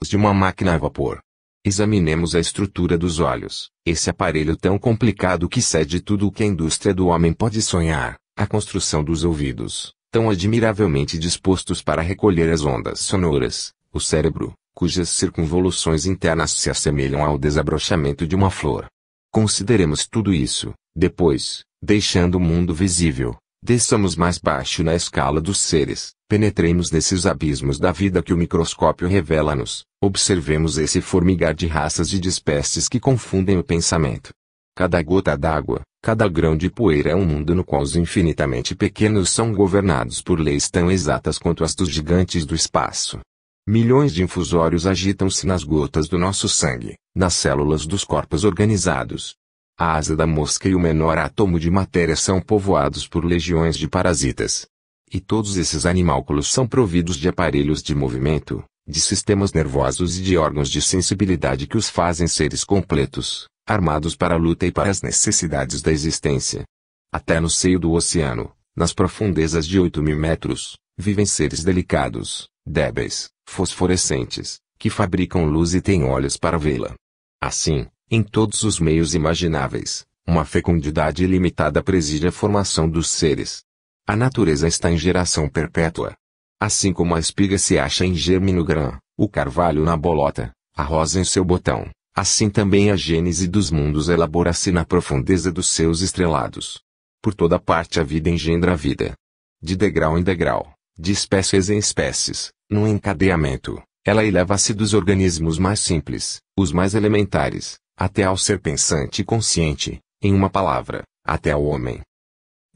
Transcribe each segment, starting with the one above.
de uma máquina a vapor. Examinemos a estrutura dos olhos, esse aparelho tão complicado que cede tudo o que a indústria do homem pode sonhar, a construção dos ouvidos, tão admiravelmente dispostos para recolher as ondas sonoras, o cérebro, cujas circunvoluções internas se assemelham ao desabrochamento de uma flor. Consideremos tudo isso, depois, deixando o mundo visível, desçamos mais baixo na escala dos seres, penetremos nesses abismos da vida que o microscópio revela-nos, observemos esse formigar de raças e de espécies que confundem o pensamento. Cada gota d'água, cada grão de poeira é um mundo no qual os infinitamente pequenos são governados por leis tão exatas quanto as dos gigantes do espaço. Milhões de infusórios agitam-se nas gotas do nosso sangue, nas células dos corpos organizados. A asa da mosca e o menor átomo de matéria são povoados por legiões de parasitas. E todos esses animálculos são providos de aparelhos de movimento, de sistemas nervosos e de órgãos de sensibilidade que os fazem seres completos, armados para a luta e para as necessidades da existência. Até no seio do oceano, nas profundezas de 8.000 metros, vivem seres delicados, débeis, fosforescentes, que fabricam luz e têm olhos para vê-la. Assim, em todos os meios imagináveis, uma fecundidade ilimitada preside a formação dos seres. A natureza está em geração perpétua. Assim como a espiga se acha em germe no grão, o carvalho na bolota, a rosa em seu botão, assim também a gênese dos mundos elabora-se na profundeza dos seus estrelados. Por toda parte a vida engendra a vida. De degrau em degrau, de espécies em espécies, num encadeamento, ela eleva-se dos organismos mais simples, os mais elementares, até ao ser pensante e consciente, em uma palavra, até ao homem.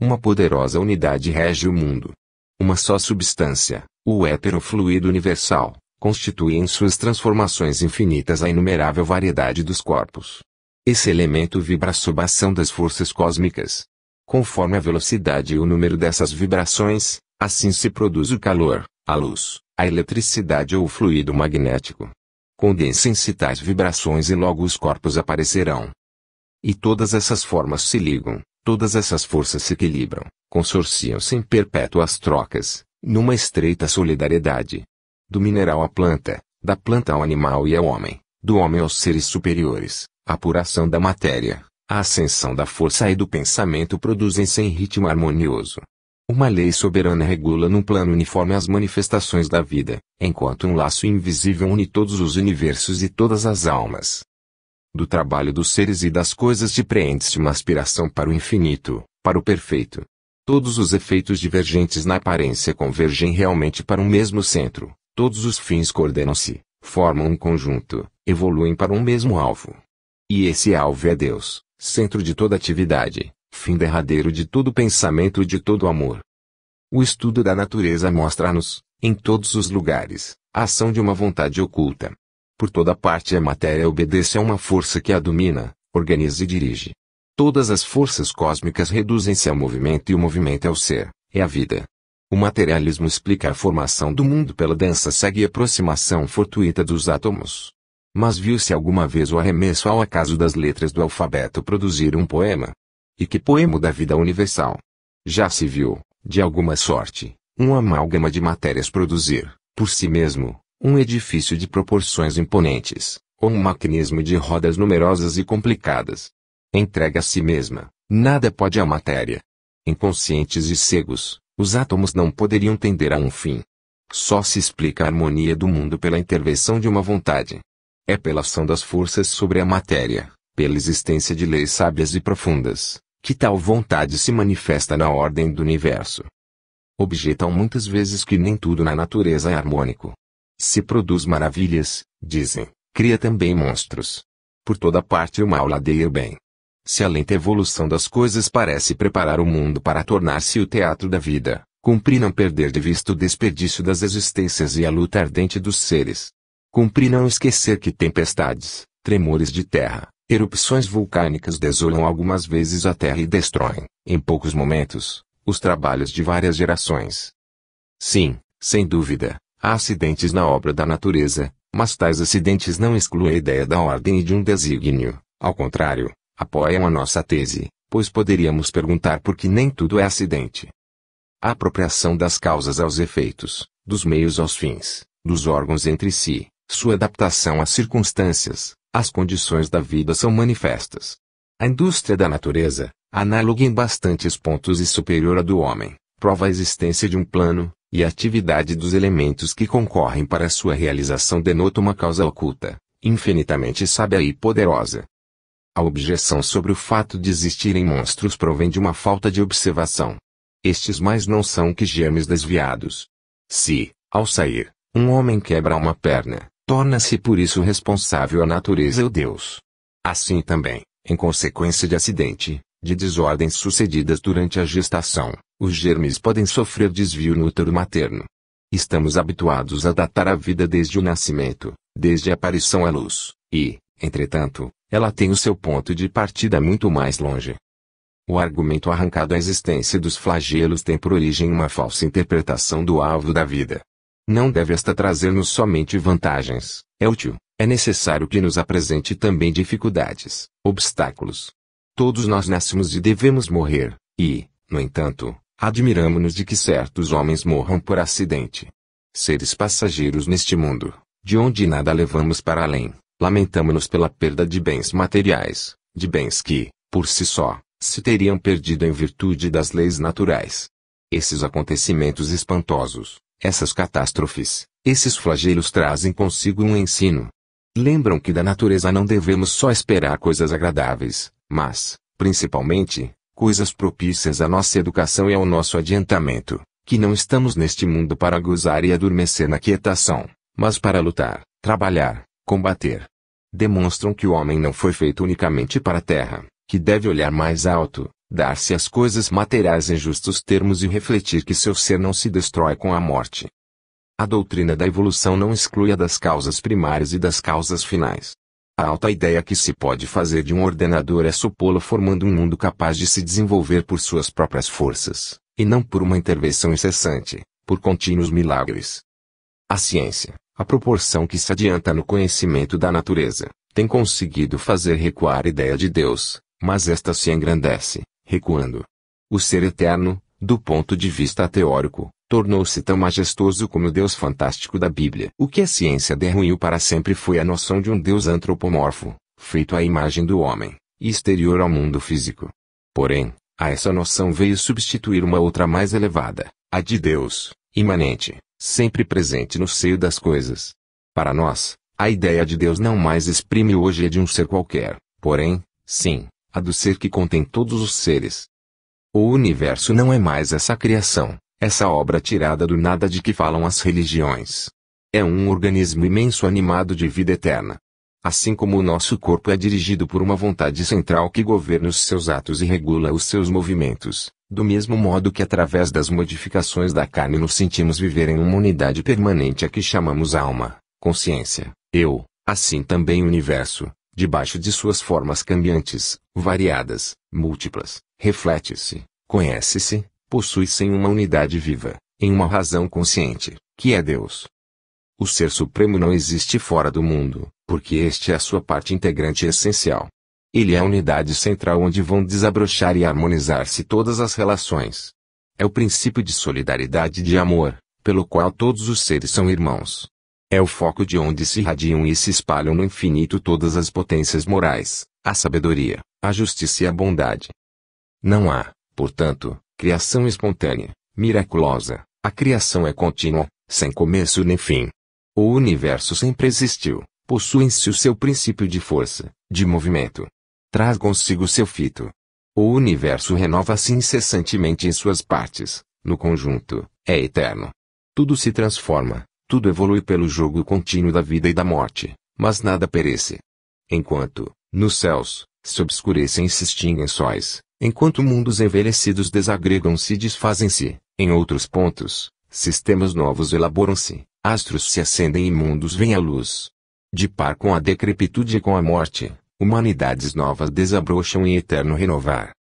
Uma poderosa unidade rege o mundo. Uma só substância, o éter fluido universal, constitui em suas transformações infinitas a inumerável variedade dos corpos. Esse elemento vibra sob a ação das forças cósmicas. Conforme a velocidade e o número dessas vibrações, assim se produz o calor, a luz, a eletricidade ou o fluido magnético. Condensem-se tais vibrações e logo os corpos aparecerão. E todas essas formas se ligam, todas essas forças se equilibram, consorciam-se em perpétuas trocas, numa estreita solidariedade. Do mineral à planta, da planta ao animal e ao homem, do homem aos seres superiores, a apuração da matéria, a ascensão da força e do pensamento produzem-se em ritmo harmonioso. Uma lei soberana regula num plano uniforme as manifestações da vida, enquanto um laço invisível une todos os universos e todas as almas. Do trabalho dos seres e das coisas depreende-se uma aspiração para o infinito, para o perfeito. Todos os efeitos divergentes na aparência convergem realmente para um mesmo centro, todos os fins coordenam-se, formam um conjunto, evoluem para um mesmo alvo. E esse alvo é Deus, centro de toda atividade, fim derradeiro de todo pensamento e de todo amor. O estudo da natureza mostra-nos, em todos os lugares, a ação de uma vontade oculta. Por toda parte a matéria obedece a uma força que a domina, organiza e dirige. Todas as forças cósmicas reduzem-se ao movimento e o movimento é o ser, é a vida. O materialismo explica a formação do mundo pela densa segue aproximação fortuita dos átomos. Mas viu-se alguma vez o arremesso ao acaso das letras do alfabeto produzir um poema? E que poema da vida universal? Já se viu, de alguma sorte, um amálgama de matérias produzir, por si mesmo, um edifício de proporções imponentes, ou um maquinismo de rodas numerosas e complicadas? Entregue a si mesma, nada pode a matéria. Inconscientes e cegos, os átomos não poderiam tender a um fim. Só se explica a harmonia do mundo pela intervenção de uma vontade. É pela ação das forças sobre a matéria, pela existência de leis sábias e profundas, que tal vontade se manifesta na ordem do universo. Objetam muitas vezes que nem tudo na natureza é harmônico. Se produz maravilhas, dizem, cria também monstros. Por toda parte o mal ladeia o bem. Se a lenta evolução das coisas parece preparar o mundo para tornar-se o teatro da vida, cumpre não perder de vista o desperdício das existências e a luta ardente dos seres. Cumpre não esquecer que tempestades, tremores de terra, erupções vulcânicas desolam algumas vezes a terra e destroem, em poucos momentos, os trabalhos de várias gerações. Sim, sem dúvida, há acidentes na obra da natureza, mas tais acidentes não excluem a ideia da ordem e de um desígnio, ao contrário, apoiam a nossa tese, pois poderíamos perguntar por que nem tudo é acidente. A apropriação das causas aos efeitos, dos meios aos fins, dos órgãos entre si, Sua adaptação às circunstâncias, às condições da vida são manifestas. A indústria da natureza, análoga em bastantes pontos e superior à do homem, prova a existência de um plano, e a atividade dos elementos que concorrem para sua realização denota uma causa oculta, infinitamente sábia e poderosa. A objeção sobre o fato de existirem monstros provém de uma falta de observação. Estes mais não são que germes desviados. Se, ao sair, um homem quebra uma perna, torna-se por isso responsável a natureza ou Deus. Assim também, em consequência de acidente, de desordens sucedidas durante a gestação, os germes podem sofrer desvio no útero materno. Estamos habituados a datar a vida desde o nascimento, desde a aparição à luz, e, entretanto, ela tem o seu ponto de partida muito mais longe. O argumento arrancado à existência dos flagelos tem por origem uma falsa interpretação do alvo da vida. Não deve esta trazer-nos somente vantagens, é útil, é necessário que nos apresente também dificuldades, obstáculos. Todos nós nascemos e devemos morrer, e, no entanto, admiramo-nos de que certos homens morram por acidente. Seres passageiros neste mundo, de onde nada levamos para além, lamentamo-nos pela perda de bens materiais, de bens que, por si só, se teriam perdido em virtude das leis naturais. Esses acontecimentos espantosos, essas catástrofes, esses flagelos trazem consigo um ensino. Lembram que da natureza não devemos só esperar coisas agradáveis, mas, principalmente, coisas propícias à nossa educação e ao nosso adiantamento, que não estamos neste mundo para gozar e adormecer na quietação, mas para lutar, trabalhar, combater. Demonstram que o homem não foi feito unicamente para a terra, que deve olhar mais alto, dar-se às coisas materiais em justos termos e refletir que seu ser não se destrói com a morte. A doutrina da evolução não exclui a das causas primárias e das causas finais. A alta ideia que se pode fazer de um ordenador é supô-lo formando um mundo capaz de se desenvolver por suas próprias forças, e não por uma intervenção incessante, por contínuos milagres. A ciência, à proporção que se adianta no conhecimento da natureza, tem conseguido fazer recuar a ideia de Deus, mas esta se engrandece, recuando. O ser eterno, do ponto de vista teórico, tornou-se tão majestoso como o Deus fantástico da Bíblia. O que a ciência derruiu para sempre foi a noção de um Deus antropomorfo, feito à imagem do homem, e exterior ao mundo físico. Porém, a essa noção veio substituir uma outra mais elevada, a de Deus, imanente, sempre presente no seio das coisas. Para nós, a ideia de Deus não mais exprime hoje a de um ser qualquer, porém, sim, a do ser que contém todos os seres. O universo não é mais essa criação, essa obra tirada do nada de que falam as religiões. É um organismo imenso animado de vida eterna. Assim como o nosso corpo é dirigido por uma vontade central que governa os seus atos e regula os seus movimentos, do mesmo modo que através das modificações da carne nos sentimos viver em uma unidade permanente a que chamamos alma, consciência, eu, assim também o universo, debaixo de suas formas cambiantes, variadas, múltiplas, reflete-se, conhece-se, possui-se em uma unidade viva, em uma razão consciente, que é Deus. O Ser Supremo não existe fora do mundo, porque este é a sua parte integrante e essencial. Ele é a unidade central onde vão desabrochar e harmonizar-se todas as relações. É o princípio de solidariedade e de amor, pelo qual todos os seres são irmãos. É o foco de onde se irradiam e se espalham no infinito todas as potências morais, a sabedoria, a justiça e a bondade. Não há, portanto, criação espontânea, miraculosa. A criação é contínua, sem começo nem fim. O universo sempre existiu, possui em si o seu princípio de força, de movimento. Traz consigo seu fito. O universo renova-se incessantemente em suas partes, no conjunto, é eterno. Tudo se transforma, tudo evolui pelo jogo contínuo da vida e da morte, mas nada perece. Enquanto, nos céus, se obscurecem e se extinguem sóis, enquanto mundos envelhecidos desagregam-se e desfazem-se, em outros pontos, sistemas novos elaboram-se, astros se acendem e mundos vêm à luz. De par com a decrepitude e com a morte, humanidades novas desabrocham em eterno renovar.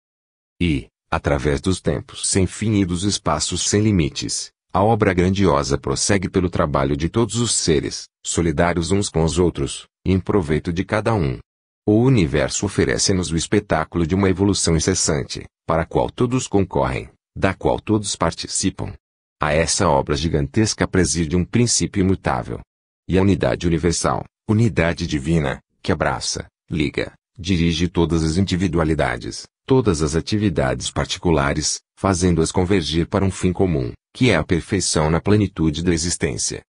E, através dos tempos sem fim e dos espaços sem limites, a obra grandiosa prossegue pelo trabalho de todos os seres, solidários uns com os outros, em proveito de cada um. O universo oferece-nos o espetáculo de uma evolução incessante, para a qual todos concorrem, da qual todos participam. A essa obra gigantesca preside um princípio imutável. E a unidade universal, unidade divina, que abraça, liga, dirige todas as individualidades, todas as atividades particulares, fazendo-as convergir para um fim comum, que é a perfeição na plenitude da existência.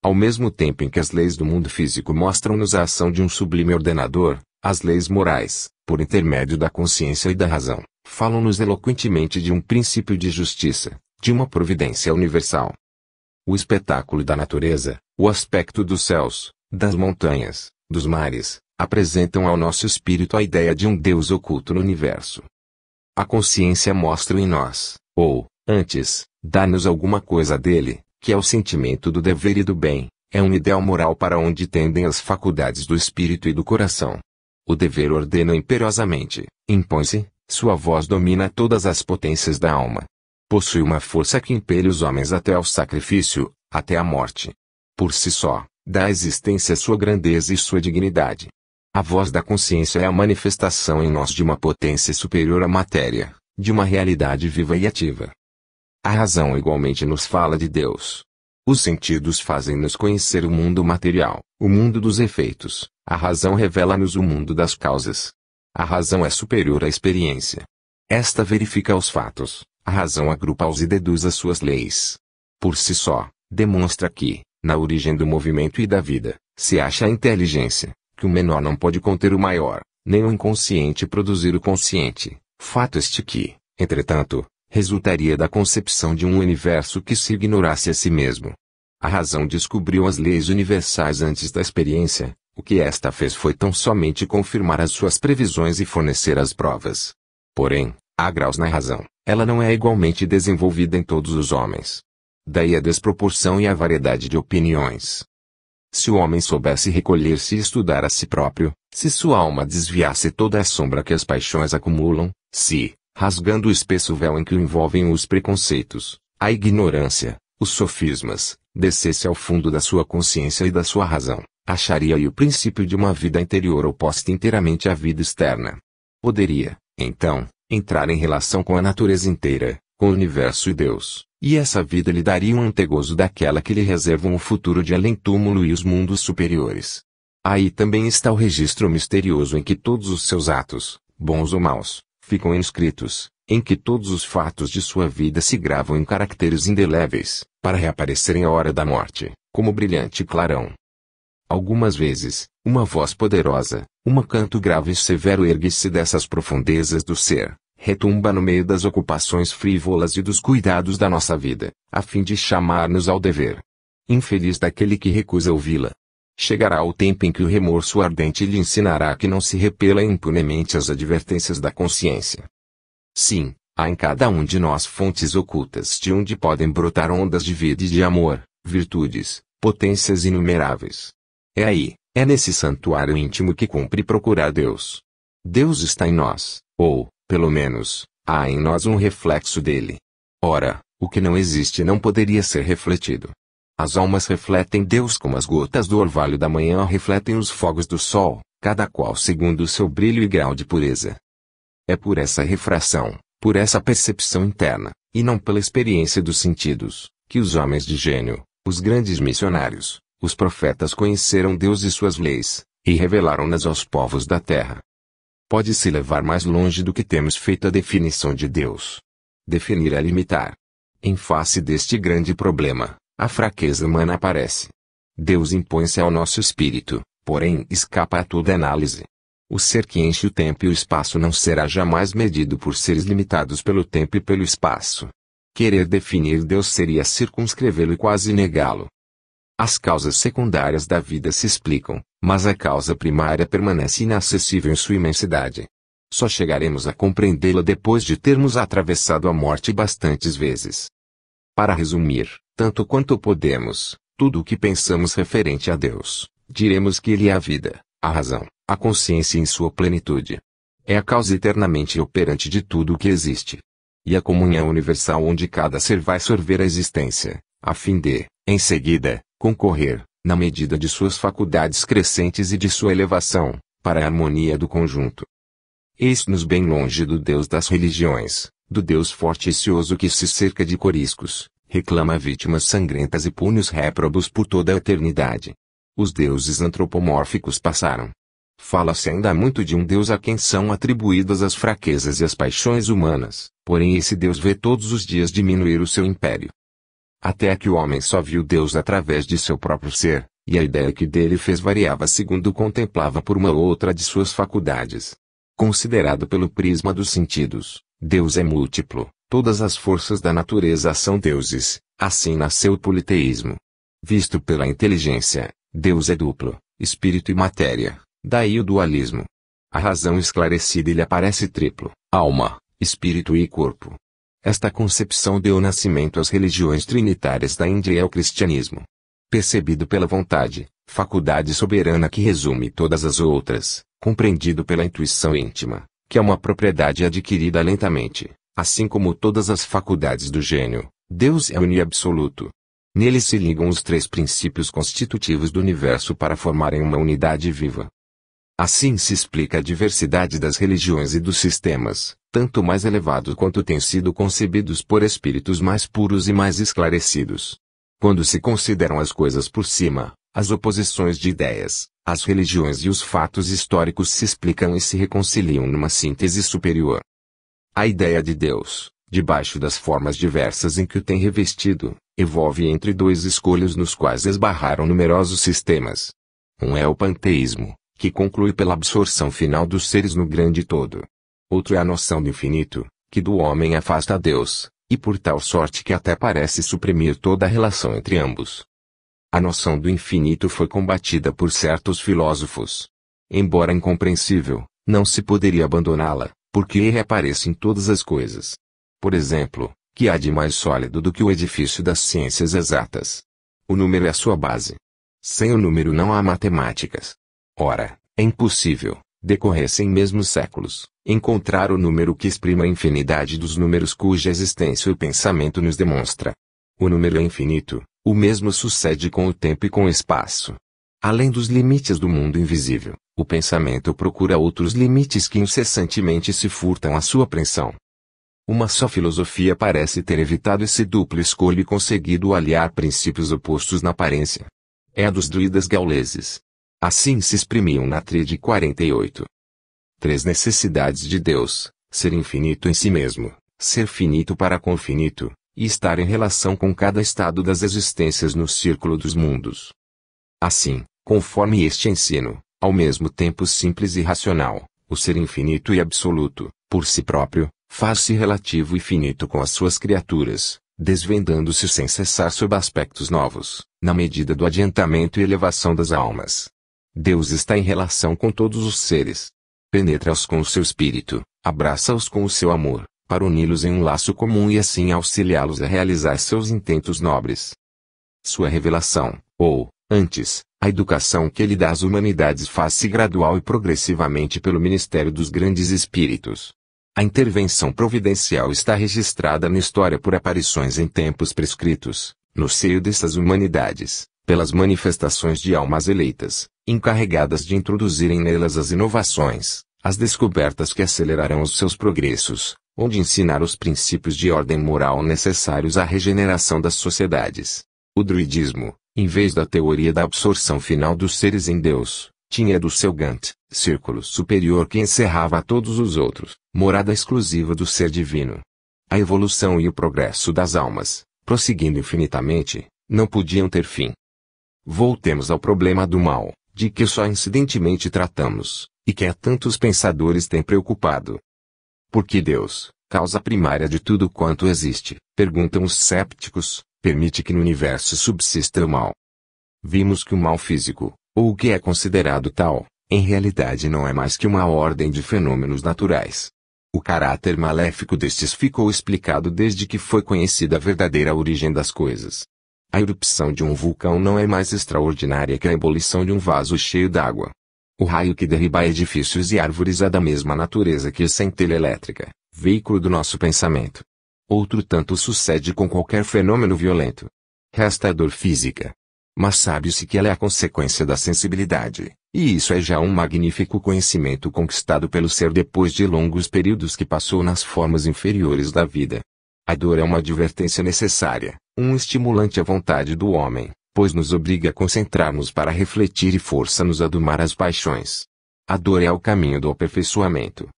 Ao mesmo tempo em que as leis do mundo físico mostram-nos a ação de um sublime ordenador, as leis morais, por intermédio da consciência e da razão, falam-nos eloquentemente de um princípio de justiça, de uma providência universal. O espetáculo da natureza, o aspecto dos céus, das montanhas, dos mares, apresentam ao nosso espírito a ideia de um Deus oculto no universo. A consciência mostra em nós, ou, antes, dá-nos alguma coisa dele, que é o sentimento do dever e do bem, é um ideal moral para onde tendem as faculdades do espírito e do coração. O dever ordena imperiosamente, impõe-se, sua voz domina todas as potências da alma. Possui uma força que impele os homens até ao sacrifício, até a morte. Por si só, dá à existência sua grandeza e sua dignidade. A voz da consciência é a manifestação em nós de uma potência superior à matéria, de uma realidade viva e ativa. A razão igualmente nos fala de Deus. Os sentidos fazem-nos conhecer o mundo material, o mundo dos efeitos. A razão revela-nos o mundo das causas. A razão é superior à experiência. Esta verifica os fatos, a razão agrupa-os e deduz as suas leis. Por si só, demonstra que, na origem do movimento e da vida, se acha a inteligência, que o menor não pode conter o maior, nem o inconsciente produzir o consciente, fato este que, entretanto, resultaria da concepção de um universo que se ignorasse a si mesmo. A razão descobriu as leis universais antes da experiência, o que esta fez foi tão somente confirmar as suas previsões e fornecer as provas. Porém, há graus na razão, ela não é igualmente desenvolvida em todos os homens. Daí a desproporção e a variedade de opiniões. Se o homem soubesse recolher-se e estudar a si próprio, se sua alma desviasse toda a sombra que as paixões acumulam, se, rasgando o espesso véu em que o envolvem os preconceitos, a ignorância, os sofismas, descesse ao fundo da sua consciência e da sua razão, acharia aí o princípio de uma vida interior oposta inteiramente à vida externa. Poderia, então, entrar em relação com a natureza inteira, com o universo e Deus, e essa vida lhe daria um antegozo daquela que lhe reservam o futuro de além-túmulo e os mundos superiores. Aí também está o registro misterioso em que todos os seus atos, bons ou maus, ficam inscritos, em que todos os fatos de sua vida se gravam em caracteres indeléveis, para reaparecerem à hora da morte, como brilhante clarão. Algumas vezes, uma voz poderosa, um canto grave e severo ergue-se dessas profundezas do ser, retumba no meio das ocupações frívolas e dos cuidados da nossa vida, a fim de chamar-nos ao dever. Infeliz daquele que recusa ouvi-la. Chegará o tempo em que o remorso ardente lhe ensinará que não se repela impunemente às advertências da consciência. Sim, há em cada um de nós fontes ocultas de onde podem brotar ondas de vida e de amor, virtudes, potências inumeráveis. É aí, é nesse santuário íntimo que cumpre procurar Deus. Deus está em nós, ou, pelo menos, há em nós um reflexo dele. Ora, o que não existe não poderia ser refletido. As almas refletem Deus como as gotas do orvalho da manhã refletem os fogos do sol, cada qual segundo o seu brilho e grau de pureza. É por essa refração, por essa percepção interna, e não pela experiência dos sentidos, que os homens de gênio, os grandes missionários, os profetas conheceram Deus e suas leis, e revelaram-nas aos povos da terra. Pode-se levar mais longe do que temos feito a definição de Deus. Definir é limitar. Em face deste grande problema, a fraqueza humana aparece. Deus impõe-se ao nosso espírito, porém escapa a toda análise. O ser que enche o tempo e o espaço não será jamais medido por seres limitados pelo tempo e pelo espaço. Querer definir Deus seria circunscrevê-lo e quase negá-lo. As causas secundárias da vida se explicam, mas a causa primária permanece inacessível em sua imensidade. Só chegaremos a compreendê-la depois de termos atravessado a morte bastantes vezes. Para resumir, tanto quanto podemos, tudo o que pensamos referente a Deus, diremos que Ele é a vida, a razão, a consciência em sua plenitude. É a causa eternamente operante de tudo o que existe. E a comunhão universal onde cada ser vai sorver a existência, a fim de, em seguida, concorrer, na medida de suas faculdades crescentes e de sua elevação, para a harmonia do conjunto. Eis-nos bem longe do Deus das religiões, do Deus forte e cioso que se cerca de coriscos, reclama vítimas sangrentas e pune os réprobos por toda a eternidade. Os deuses antropomórficos passaram. Fala-se ainda muito de um Deus a quem são atribuídas as fraquezas e as paixões humanas, porém esse Deus vê todos os dias diminuir o seu império. Até que o homem só viu Deus através de seu próprio ser, e a ideia que dele fez variava segundo contemplava por uma ou outra de suas faculdades. Considerado pelo prisma dos sentidos, Deus é múltiplo, todas as forças da natureza são deuses, assim nasceu o politeísmo. Visto pela inteligência, Deus é duplo, espírito e matéria, daí o dualismo. A razão esclarecida lhe aparece triplo, alma, espírito e corpo. Esta concepção deu nascimento às religiões trinitárias da Índia e ao cristianismo. Percebido pela vontade, faculdade soberana que resume todas as outras, compreendido pela intuição íntima, que é uma propriedade adquirida lentamente, assim como todas as faculdades do gênio, Deus é uno absoluto. Nele se ligam os três princípios constitutivos do universo para formarem uma unidade viva. Assim se explica a diversidade das religiões e dos sistemas, tanto mais elevados quanto têm sido concebidos por espíritos mais puros e mais esclarecidos. Quando se consideram as coisas por cima, as oposições de ideias, as religiões e os fatos históricos se explicam e se reconciliam numa síntese superior. A ideia de Deus, debaixo das formas diversas em que o tem revestido, evolve entre dois escolhos nos quais esbarraram numerosos sistemas. Um é o panteísmo, que conclui pela absorção final dos seres no grande todo. Outro é a noção do infinito, que do homem afasta a Deus, e por tal sorte que até parece suprimir toda a relação entre ambos. A noção do infinito foi combatida por certos filósofos. Embora incompreensível, não se poderia abandoná-la, porque ele aparece em todas as coisas. Por exemplo, que há de mais sólido do que o edifício das ciências exatas? O número é a sua base. Sem o número não há matemáticas. Ora, é impossível, decorressem mesmo séculos, encontrar o número que exprima a infinidade dos números cuja existência o pensamento nos demonstra. O número é infinito, o mesmo sucede com o tempo e com o espaço. Além dos limites do mundo invisível, o pensamento procura outros limites que incessantemente se furtam à sua apreensão. Uma só filosofia parece ter evitado esse duplo escolho e conseguido aliar princípios opostos na aparência. É a dos druidas gauleses. Assim se exprimiam na Tríade 48. Três necessidades de Deus: ser infinito em si mesmo, ser finito para com o finito, e estar em relação com cada estado das existências no círculo dos mundos. Assim, conforme este ensino, ao mesmo tempo simples e racional, o ser infinito e absoluto, por si próprio, faz-se relativo e finito com as suas criaturas, desvendando-se sem cessar sob aspectos novos, na medida do adiantamento e elevação das almas. Deus está em relação com todos os seres. Penetra-os com o seu espírito, abraça-os com o seu amor, para uni-los em um laço comum e assim auxiliá-los a realizar seus intentos nobres. Sua revelação, ou, antes, a educação que ele dá às humanidades faz-se gradual e progressivamente pelo ministério dos grandes espíritos. A intervenção providencial está registrada na história por aparições em tempos prescritos, no seio dessas humanidades, pelas manifestações de almas eleitas, encarregadas de introduzirem nelas as inovações, as descobertas que acelerarão os seus progressos, onde ensinar os princípios de ordem moral necessários à regeneração das sociedades. O druidismo, em vez da teoria da absorção final dos seres em Deus, tinha do seu Gant, círculo superior que encerrava a todos os outros, morada exclusiva do ser divino. A evolução e o progresso das almas, prosseguindo infinitamente, não podiam ter fim. Voltemos ao problema do mal, de que só incidentemente tratamos, e que a tantos pensadores tem preocupado. Por que Deus, causa primária de tudo quanto existe, perguntam os cépticos, permite que no universo subsista o mal? Vimos que o mal físico, ou o que é considerado tal, em realidade não é mais que uma ordem de fenômenos naturais. O caráter maléfico destes ficou explicado desde que foi conhecida a verdadeira origem das coisas. A erupção de um vulcão não é mais extraordinária que a ebulição de um vaso cheio d'água. O raio que derriba edifícios e árvores é da mesma natureza que a centelha elétrica, veículo do nosso pensamento. Outro tanto sucede com qualquer fenômeno violento. Resta a dor física. Mas sabe-se que ela é a consequência da sensibilidade, e isso é já um magnífico conhecimento conquistado pelo ser depois de longos períodos que passou nas formas inferiores da vida. A dor é uma advertência necessária, um estimulante à vontade do homem, pois nos obriga a concentrar-nos para refletir e força-nos a domar as paixões. A dor é o caminho do aperfeiçoamento.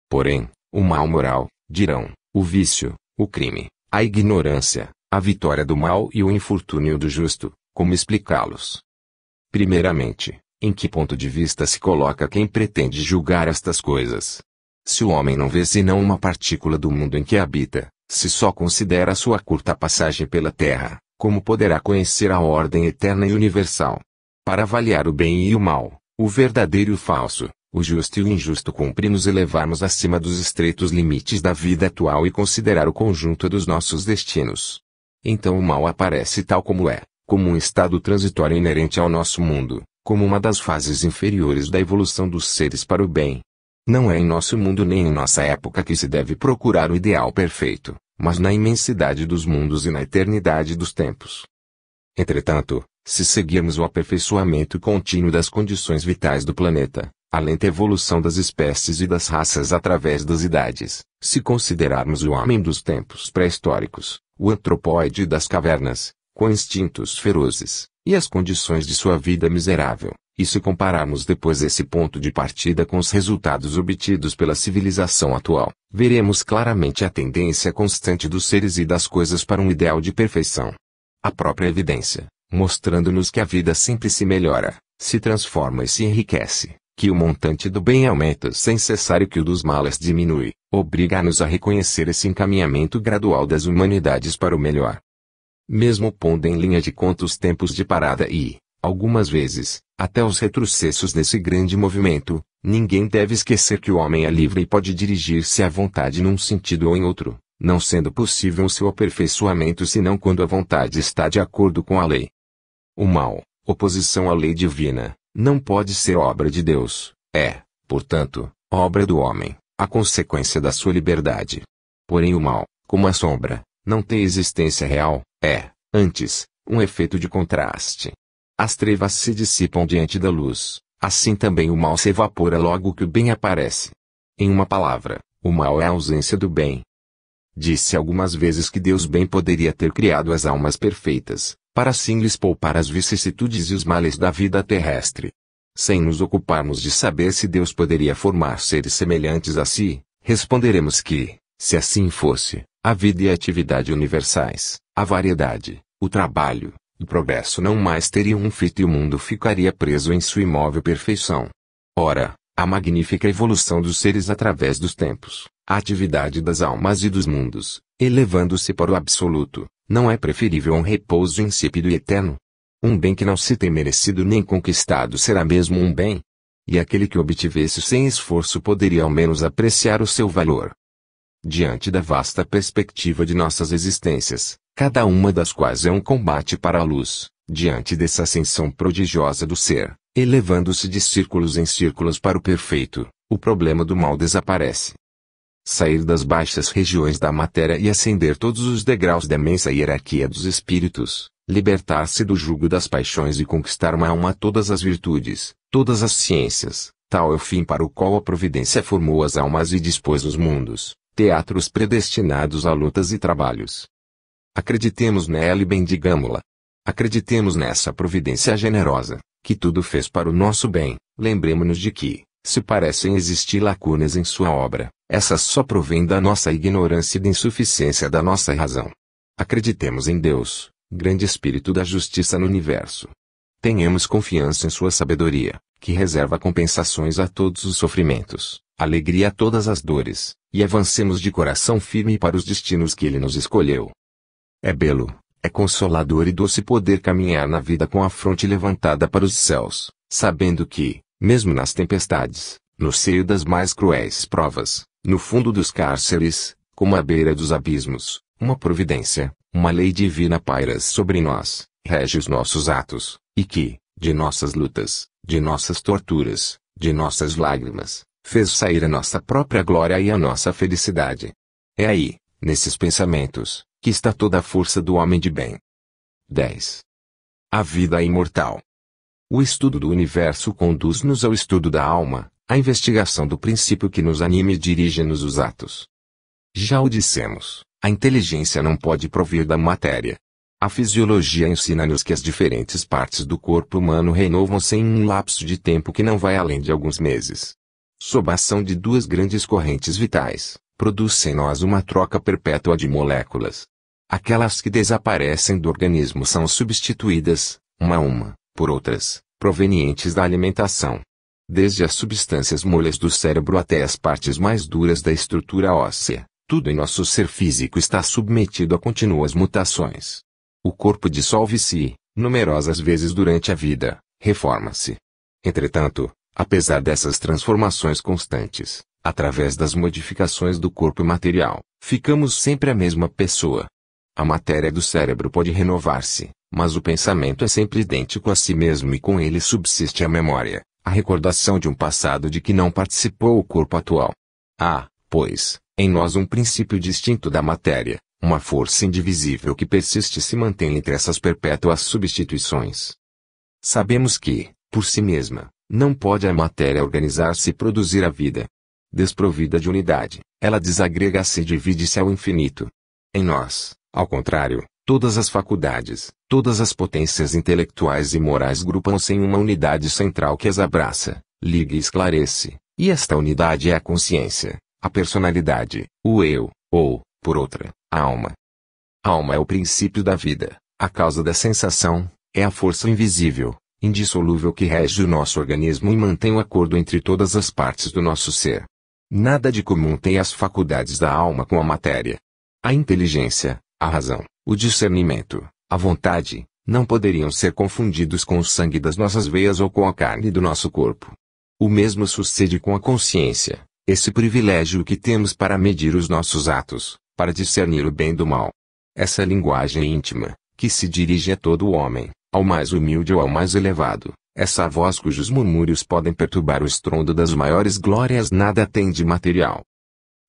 Porém, o mal moral, dirão, o vício, o crime, a ignorância, a vitória do mal e o infortúnio do justo, como explicá-los? Primeiramente, em que ponto de vista se coloca quem pretende julgar estas coisas? Se o homem não vê senão uma partícula do mundo em que habita, se só considera sua curta passagem pela terra, como poderá conhecer a ordem eterna e universal? Para avaliar o bem e o mal, o verdadeiro e o falso, o justo e o injusto, cumpre nos elevarmos acima dos estreitos limites da vida atual e considerar o conjunto dos nossos destinos. Então o mal aparece tal como é, como um estado transitório inerente ao nosso mundo, como uma das fases inferiores da evolução dos seres para o bem. Não é em nosso mundo nem em nossa época que se deve procurar o ideal perfeito, mas na imensidade dos mundos e na eternidade dos tempos. Entretanto, se seguirmos o aperfeiçoamento contínuo das condições vitais do planeta, a lenta evolução das espécies e das raças através das idades, se considerarmos o homem dos tempos pré-históricos, o antropóide das cavernas, com instintos ferozes, e as condições de sua vida miserável, e se compararmos depois esse ponto de partida com os resultados obtidos pela civilização atual, veremos claramente a tendência constante dos seres e das coisas para um ideal de perfeição. A própria evidência, mostrando-nos que a vida sempre se melhora, se transforma e se enriquece, que o montante do bem aumenta sem cessar e que o dos males diminui, obriga-nos a reconhecer esse encaminhamento gradual das humanidades para o melhor. Mesmo pondo em linha de conta os tempos de parada e, algumas vezes, até os retrocessos desse grande movimento, ninguém deve esquecer que o homem é livre e pode dirigir-se à vontade num sentido ou em outro, não sendo possível o seu aperfeiçoamento senão quando a vontade está de acordo com a lei. O mal, oposição à lei divina, não pode ser obra de Deus, é, portanto, obra do homem, a consequência da sua liberdade. Porém o mal, como a sombra, não tem existência real, é, antes, um efeito de contraste. As trevas se dissipam diante da luz, assim também o mal se evapora logo que o bem aparece. Em uma palavra, o mal é a ausência do bem. Disse algumas vezes que Deus bem poderia ter criado as almas perfeitas, para assim lhes poupar as vicissitudes e os males da vida terrestre. Sem nos ocuparmos de saber se Deus poderia formar seres semelhantes a si, responderemos que, se assim fosse, a vida e a atividade universais, a variedade, o trabalho, o progresso não mais teriam um fito e o mundo ficaria preso em sua imóvel perfeição. Ora, a magnífica evolução dos seres através dos tempos, a atividade das almas e dos mundos, elevando-se para o absoluto, não é preferível a um repouso insípido e eterno? Um bem que não se tem merecido nem conquistado será mesmo um bem? E aquele que obtivesse sem esforço poderia ao menos apreciar o seu valor. Diante da vasta perspectiva de nossas existências, cada uma das quais é um combate para a luz, diante dessa ascensão prodigiosa do ser, elevando-se de círculos em círculos para o perfeito, o problema do mal desaparece. Sair das baixas regiões da matéria e ascender todos os degraus da imensa hierarquia dos espíritos, libertar-se do jugo das paixões e conquistar uma alma a todas as virtudes, todas as ciências, tal é o fim para o qual a providência formou as almas e dispôs os mundos, teatros predestinados a lutas e trabalhos. Acreditemos nela e bendigamo-la. Acreditemos nessa providência generosa, que tudo fez para o nosso bem. Lembremo-nos de que, se parecem existir lacunas em sua obra, essas só provêm da nossa ignorância e da insuficiência da nossa razão. Acreditemos em Deus, grande Espírito da Justiça no universo. Tenhamos confiança em sua sabedoria, que reserva compensações a todos os sofrimentos, alegria a todas as dores, e avancemos de coração firme para os destinos que Ele nos escolheu. É belo, é consolador e doce poder caminhar na vida com a fronte levantada para os céus, sabendo que, mesmo nas tempestades, no seio das mais cruéis provas, no fundo dos cárceres, como à beira dos abismos, uma providência, uma lei divina paira sobre nós, rege os nossos atos, e que, de nossas lutas, de nossas torturas, de nossas lágrimas, fez sair a nossa própria glória e a nossa felicidade. É aí, nesses pensamentos, que está toda a força do homem de bem. 10. A vida é imortal. O estudo do universo conduz-nos ao estudo da alma, à investigação do princípio que nos anima e dirige-nos os atos. Já o dissemos, a inteligência não pode provir da matéria. A fisiologia ensina-nos que as diferentes partes do corpo humano renovam-se em um lapso de tempo que não vai além de alguns meses. Sob a ação de duas grandes correntes vitais, produz em nós uma troca perpétua de moléculas. Aquelas que desaparecem do organismo são substituídas, uma a uma, por outras, provenientes da alimentação. Desde as substâncias moles do cérebro até as partes mais duras da estrutura óssea, tudo em nosso ser físico está submetido a contínuas mutações. O corpo dissolve-se, numerosas vezes durante a vida, reforma-se. Entretanto, apesar dessas transformações constantes, através das modificações do corpo material, ficamos sempre a mesma pessoa. A matéria do cérebro pode renovar-se, mas o pensamento é sempre idêntico a si mesmo e com ele subsiste a memória, a recordação de um passado de que não participou o corpo atual. Há, pois, em nós um princípio distinto da matéria, uma força indivisível que persiste e se mantém entre essas perpétuas substituições. Sabemos que, por si mesma, não pode a matéria organizar-se e produzir a vida. Desprovida de unidade, ela desagrega-se e divide-se ao infinito. Em nós, ao contrário, todas as faculdades, todas as potências intelectuais e morais grupam-se em uma unidade central que as abraça, liga e esclarece, e esta unidade é a consciência, a personalidade, o eu, ou, por outra, a alma. A alma é o princípio da vida, a causa da sensação, é a força invisível, indissolúvel que rege o nosso organismo e mantém o acordo entre todas as partes do nosso ser. Nada de comum tem as faculdades da alma com a matéria. A inteligência, a razão, o discernimento, a vontade, não poderiam ser confundidos com o sangue das nossas veias ou com a carne do nosso corpo. O mesmo sucede com a consciência, esse privilégio que temos para medir os nossos atos, para discernir o bem do mal. Essa linguagem íntima, que se dirige a todo o homem, ao mais humilde ou ao mais elevado, essa voz cujos murmúrios podem perturbar o estrondo das maiores glórias nada tem de material.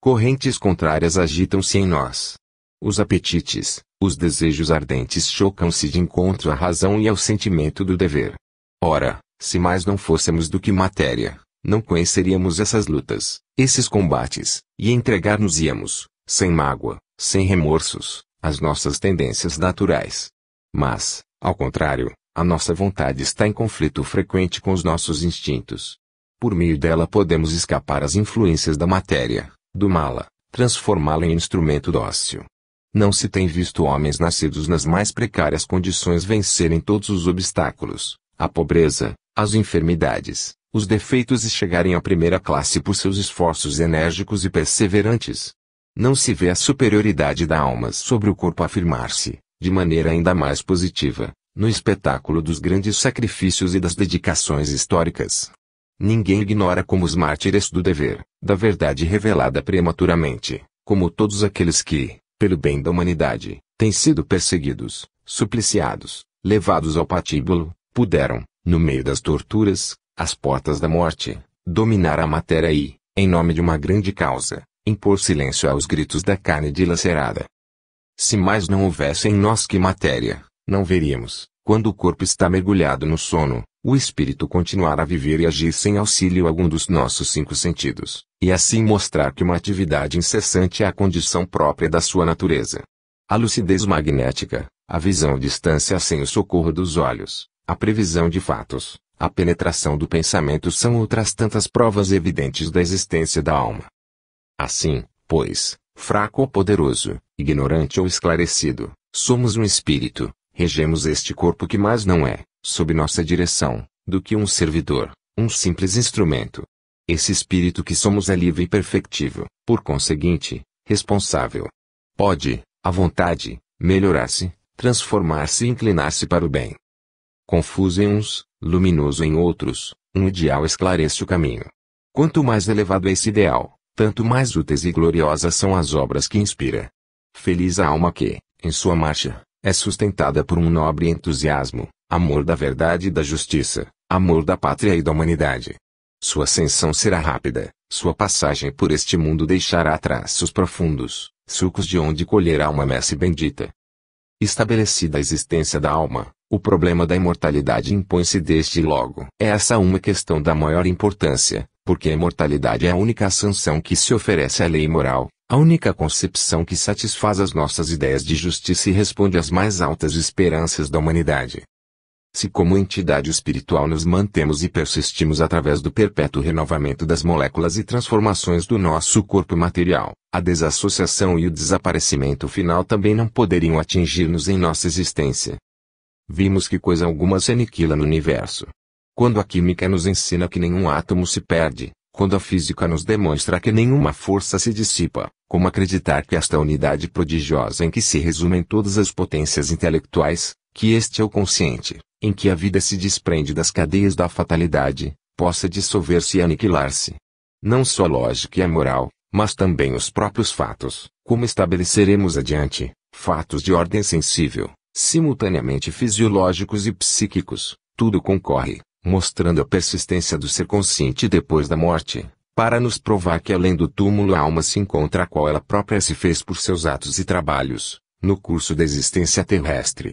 Correntes contrárias agitam-se em nós. Os apetites, os desejos ardentes chocam-se de encontro à razão e ao sentimento do dever. Ora, se mais não fôssemos do que matéria, não conheceríamos essas lutas, esses combates, e entregar-nos-íamos, sem mágoa, sem remorsos, às nossas tendências naturais. Mas, ao contrário, a nossa vontade está em conflito frequente com os nossos instintos. Por meio dela podemos escapar às influências da matéria, domá-la, transformá-la em instrumento dócil. Não se tem visto homens nascidos nas mais precárias condições vencerem todos os obstáculos, a pobreza, as enfermidades, os defeitos e chegarem à primeira classe por seus esforços enérgicos e perseverantes. Não se vê a superioridade da alma sobre o corpo afirmar-se, de maneira ainda mais positiva, no espetáculo dos grandes sacrifícios e das dedicações históricas. Ninguém ignora como os mártires do dever, da verdade revelada prematuramente, como todos aqueles que, pelo bem da humanidade, têm sido perseguidos, supliciados, levados ao patíbulo, puderam, no meio das torturas, às portas da morte, dominar a matéria e, em nome de uma grande causa, impor silêncio aos gritos da carne dilacerada. Se mais não houvesse em nós que matéria, não veríamos, quando o corpo está mergulhado no sono, o espírito continuar a viver e agir sem auxílio algum dos nossos 5 sentidos, e assim mostrar que uma atividade incessante é a condição própria da sua natureza. A lucidez magnética, a visão à distância sem o socorro dos olhos, a previsão de fatos, a penetração do pensamento são outras tantas provas evidentes da existência da alma. Assim, pois, fraco ou poderoso, ignorante ou esclarecido, somos um espírito, regemos este corpo que mais não é, sob nossa direção, do que um servidor, um simples instrumento. Esse espírito que somos é livre e perfectível, por conseguinte, responsável. Pode, à vontade, melhorar-se, transformar-se e inclinar-se para o bem. Confuso em uns, luminoso em outros, um ideal esclarece o caminho. Quanto mais elevado é esse ideal, tanto mais úteis e gloriosas são as obras que inspira. Feliz a alma que, em sua marcha, é sustentada por um nobre entusiasmo, amor da verdade e da justiça, amor da pátria e da humanidade. Sua ascensão será rápida, sua passagem por este mundo deixará traços profundos, sucos de onde colherá uma messe bendita. Estabelecida a existência da alma, o problema da imortalidade impõe-se desde logo. É essa uma questão da maior importância, porque a imortalidade é a única sanção que se oferece à lei moral, A única concepção que satisfaz as nossas ideias de justiça e responde às mais altas esperanças da humanidade. Se como entidade espiritual nos mantemos e persistimos através do perpétuo renovamento das moléculas e transformações do nosso corpo material, a desassociação e o desaparecimento final também não poderiam atingir-nos em nossa existência. Vimos que coisa alguma se aniquila no universo. Quando a química nos ensina que nenhum átomo se perde, quando a física nos demonstra que nenhuma força se dissipa, como acreditar que esta unidade prodigiosa em que se resumem todas as potências intelectuais, que este é o consciente, em que a vida se desprende das cadeias da fatalidade, possa dissolver-se e aniquilar-se. Não só a lógica e a moral, mas também os próprios fatos, como estabeleceremos adiante, fatos de ordem sensível, simultaneamente fisiológicos e psíquicos, tudo concorre, mostrando a persistência do ser consciente depois da morte, para nos provar que além do túmulo a alma se encontra a qual ela própria se fez por seus atos e trabalhos, no curso da existência terrestre.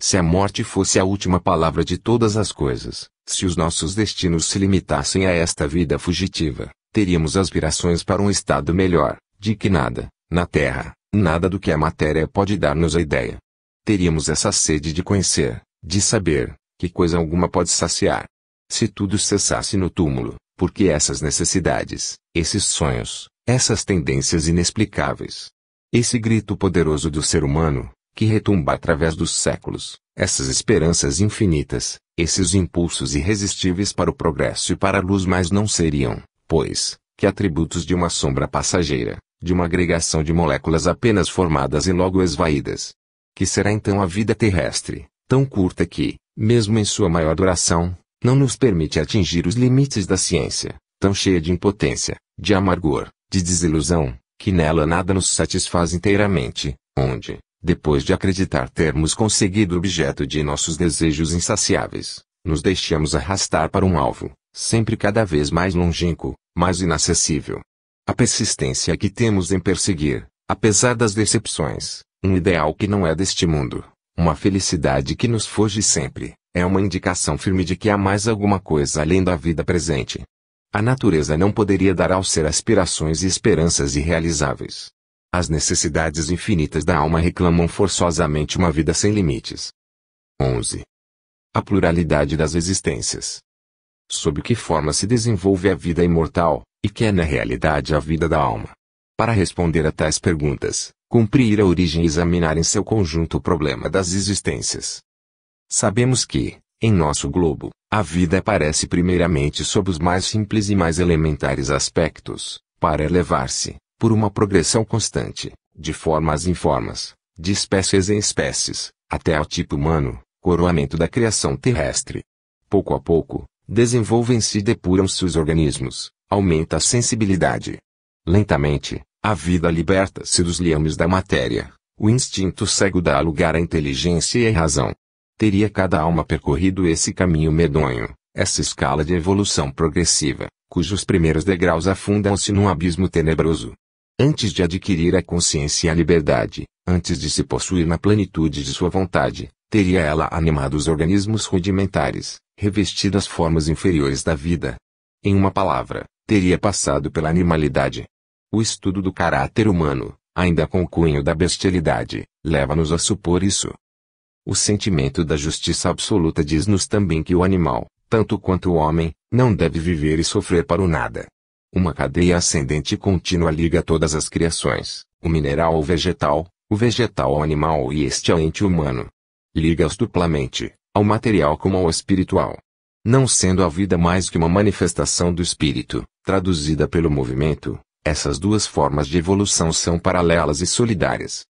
Se a morte fosse a última palavra de todas as coisas, se os nossos destinos se limitassem a esta vida fugitiva, teríamos aspirações para um estado melhor, de que nada, na Terra, nada do que a matéria pode dar-nos a ideia. Teríamos essa sede de conhecer, de saber, que coisa alguma pode saciar. Se tudo cessasse no túmulo, porque essas necessidades, esses sonhos, essas tendências inexplicáveis, esse grito poderoso do ser humano, que retumba através dos séculos, essas esperanças infinitas, esses impulsos irresistíveis para o progresso e para a luz mais não seriam, pois, que atributos de uma sombra passageira, de uma agregação de moléculas apenas formadas e logo esvaídas. Que será então a vida terrestre, tão curta que, mesmo em sua maior duração, não nos permite atingir os limites da ciência, tão cheia de impotência, de amargor, de desilusão, que nela nada nos satisfaz inteiramente, onde, depois de acreditar termos conseguido o objeto de nossos desejos insaciáveis, nos deixamos arrastar para um alvo, sempre cada vez mais longínquo, mais inacessível. A persistência que temos em perseguir, apesar das decepções, um ideal que não é deste mundo, uma felicidade que nos foge sempre, é uma indicação firme de que há mais alguma coisa além da vida presente. A natureza não poderia dar ao ser aspirações e esperanças irrealizáveis. As necessidades infinitas da alma reclamam forçosamente uma vida sem limites. 11. A pluralidade das existências. Sob que forma se desenvolve a vida imortal, e que é na realidade a vida da alma? Para responder a tais perguntas, cumpre ir à origem e examinar em seu conjunto o problema das existências. Sabemos que, em nosso globo, a vida aparece primeiramente sob os mais simples e mais elementares aspectos, para elevar-se, por uma progressão constante, de formas em formas, de espécies em espécies, até ao tipo humano, coroamento da criação terrestre. Pouco a pouco, desenvolvem-se e depuram-se os organismos, aumenta a sensibilidade. Lentamente, a vida liberta-se dos liames da matéria, o instinto cego dá lugar à inteligência e à razão. Teria cada alma percorrido esse caminho medonho, essa escala de evolução progressiva, cujos primeiros degraus afundam-se num abismo tenebroso. Antes de adquirir a consciência e a liberdade, antes de se possuir na plenitude de sua vontade, teria ela animado os organismos rudimentares, revestido as formas inferiores da vida. Em uma palavra, teria passado pela animalidade. O estudo do caráter humano, ainda com o cunho da bestialidade, leva-nos a supor isso. O sentimento da justiça absoluta diz-nos também que o animal, tanto quanto o homem, não deve viver e sofrer para o nada. Uma cadeia ascendente e contínua liga todas as criações, o mineral ao vegetal, o vegetal ao animal e este ao ente humano. Liga-os duplamente, ao material como ao espiritual. Não sendo a vida mais que uma manifestação do espírito, traduzida pelo movimento, essas duas formas de evolução são paralelas e solidárias.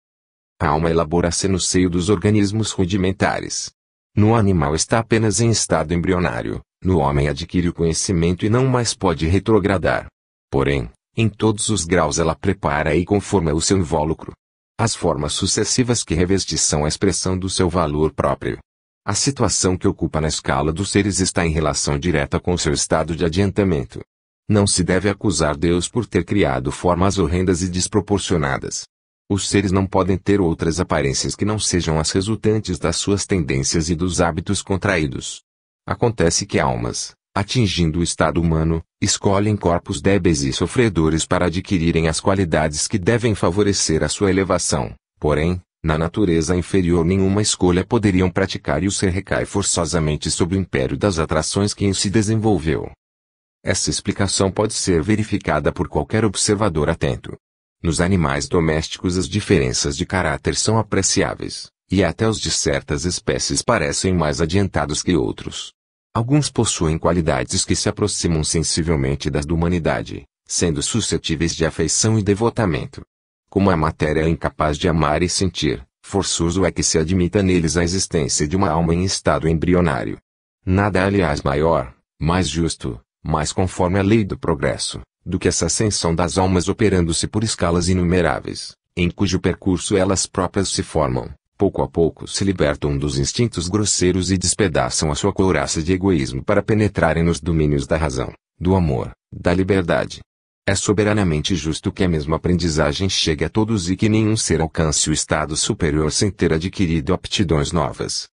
A alma elabora-se no seio dos organismos rudimentares. No animal está apenas em estado embrionário, no homem adquire o conhecimento e não mais pode retrogradar. Porém, em todos os graus ela prepara e conforma o seu invólucro. As formas sucessivas que reveste são a expressão do seu valor próprio. A situação que ocupa na escala dos seres está em relação direta com o seu estado de adiantamento. Não se deve acusar Deus por ter criado formas horrendas e desproporcionadas. Os seres não podem ter outras aparências que não sejam as resultantes das suas tendências e dos hábitos contraídos. Acontece que almas, atingindo o estado humano, escolhem corpos débeis e sofredores para adquirirem as qualidades que devem favorecer a sua elevação. Porém, na natureza inferior nenhuma escolha poderiam praticar e o ser recai forçosamente sob o império das atrações que em si desenvolveu. Essa explicação pode ser verificada por qualquer observador atento. Nos animais domésticos as diferenças de caráter são apreciáveis, e até os de certas espécies parecem mais adiantados que outros. Alguns possuem qualidades que se aproximam sensivelmente das da humanidade, sendo suscetíveis de afeição e devotamento. Como a matéria é incapaz de amar e sentir, forçoso é que se admita neles a existência de uma alma em estado embrionário. Nada aliás maior, mais justo, mais conforme à lei do progresso, do que essa ascensão das almas operando-se por escalas inumeráveis, em cujo percurso elas próprias se formam, pouco a pouco se libertam dos instintos grosseiros e despedaçam a sua couraça de egoísmo para penetrarem nos domínios da razão, do amor, da liberdade. É soberanamente justo que a mesma aprendizagem chegue a todos e que nenhum ser alcance o estado superior sem ter adquirido aptidões novas.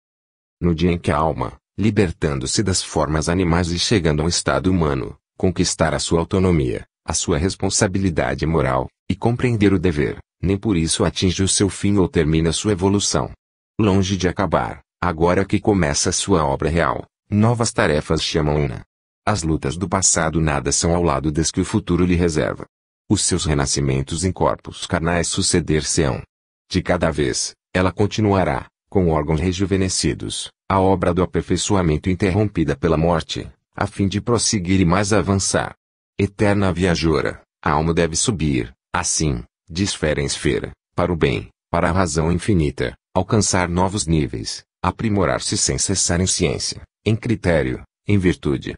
No dia em que a alma, libertando-se das formas animais e chegando ao estado humano, conquistar a sua autonomia, a sua responsabilidade moral, e compreender o dever, nem por isso atinge o seu fim ou termina sua evolução. Longe de acabar, agora que começa a sua obra real, novas tarefas chamam-na. As lutas do passado nada são ao lado das que o futuro lhe reserva. Os seus renascimentos em corpos carnais suceder-se-ão. De cada vez, ela continuará, com órgãos rejuvenescidos, a obra do aperfeiçoamento interrompida pela morte, a fim de prosseguir e mais avançar. Eterna viajora, a alma deve subir, assim, de esfera em esfera, para o bem, para a razão infinita, alcançar novos níveis, aprimorar-se sem cessar em ciência, em critério, em virtude.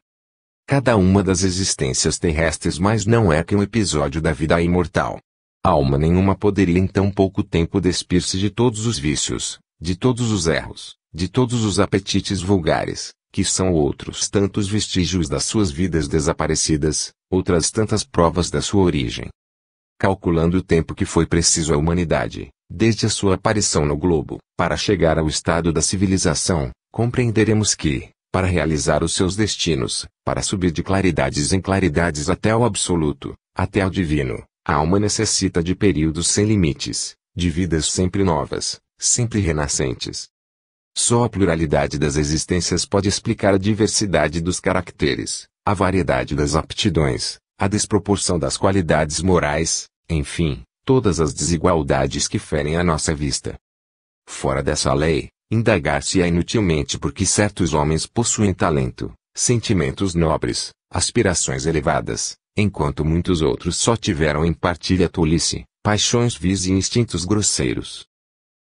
Cada uma das existências terrestres mais não é que um episódio da vida imortal. Alma nenhuma poderia em tão pouco tempo despir-se de todos os vícios, de todos os erros, de todos os apetites vulgares, que são outros tantos vestígios das suas vidas desaparecidas, outras tantas provas da sua origem. Calculando o tempo que foi preciso à humanidade, desde a sua aparição no globo, para chegar ao estado da civilização, compreenderemos que, para realizar os seus destinos, para subir de claridades em claridades até ao absoluto, até ao divino, a alma necessita de períodos sem limites, de vidas sempre novas, sempre renascentes. Só a pluralidade das existências pode explicar a diversidade dos caracteres, a variedade das aptidões, a desproporção das qualidades morais, enfim, todas as desigualdades que ferem a nossa vista. Fora dessa lei, indagar-se-á inutilmente porque certos homens possuem talento, sentimentos nobres, aspirações elevadas, enquanto muitos outros só tiveram em partilha tolice, paixões vis e instintos grosseiros.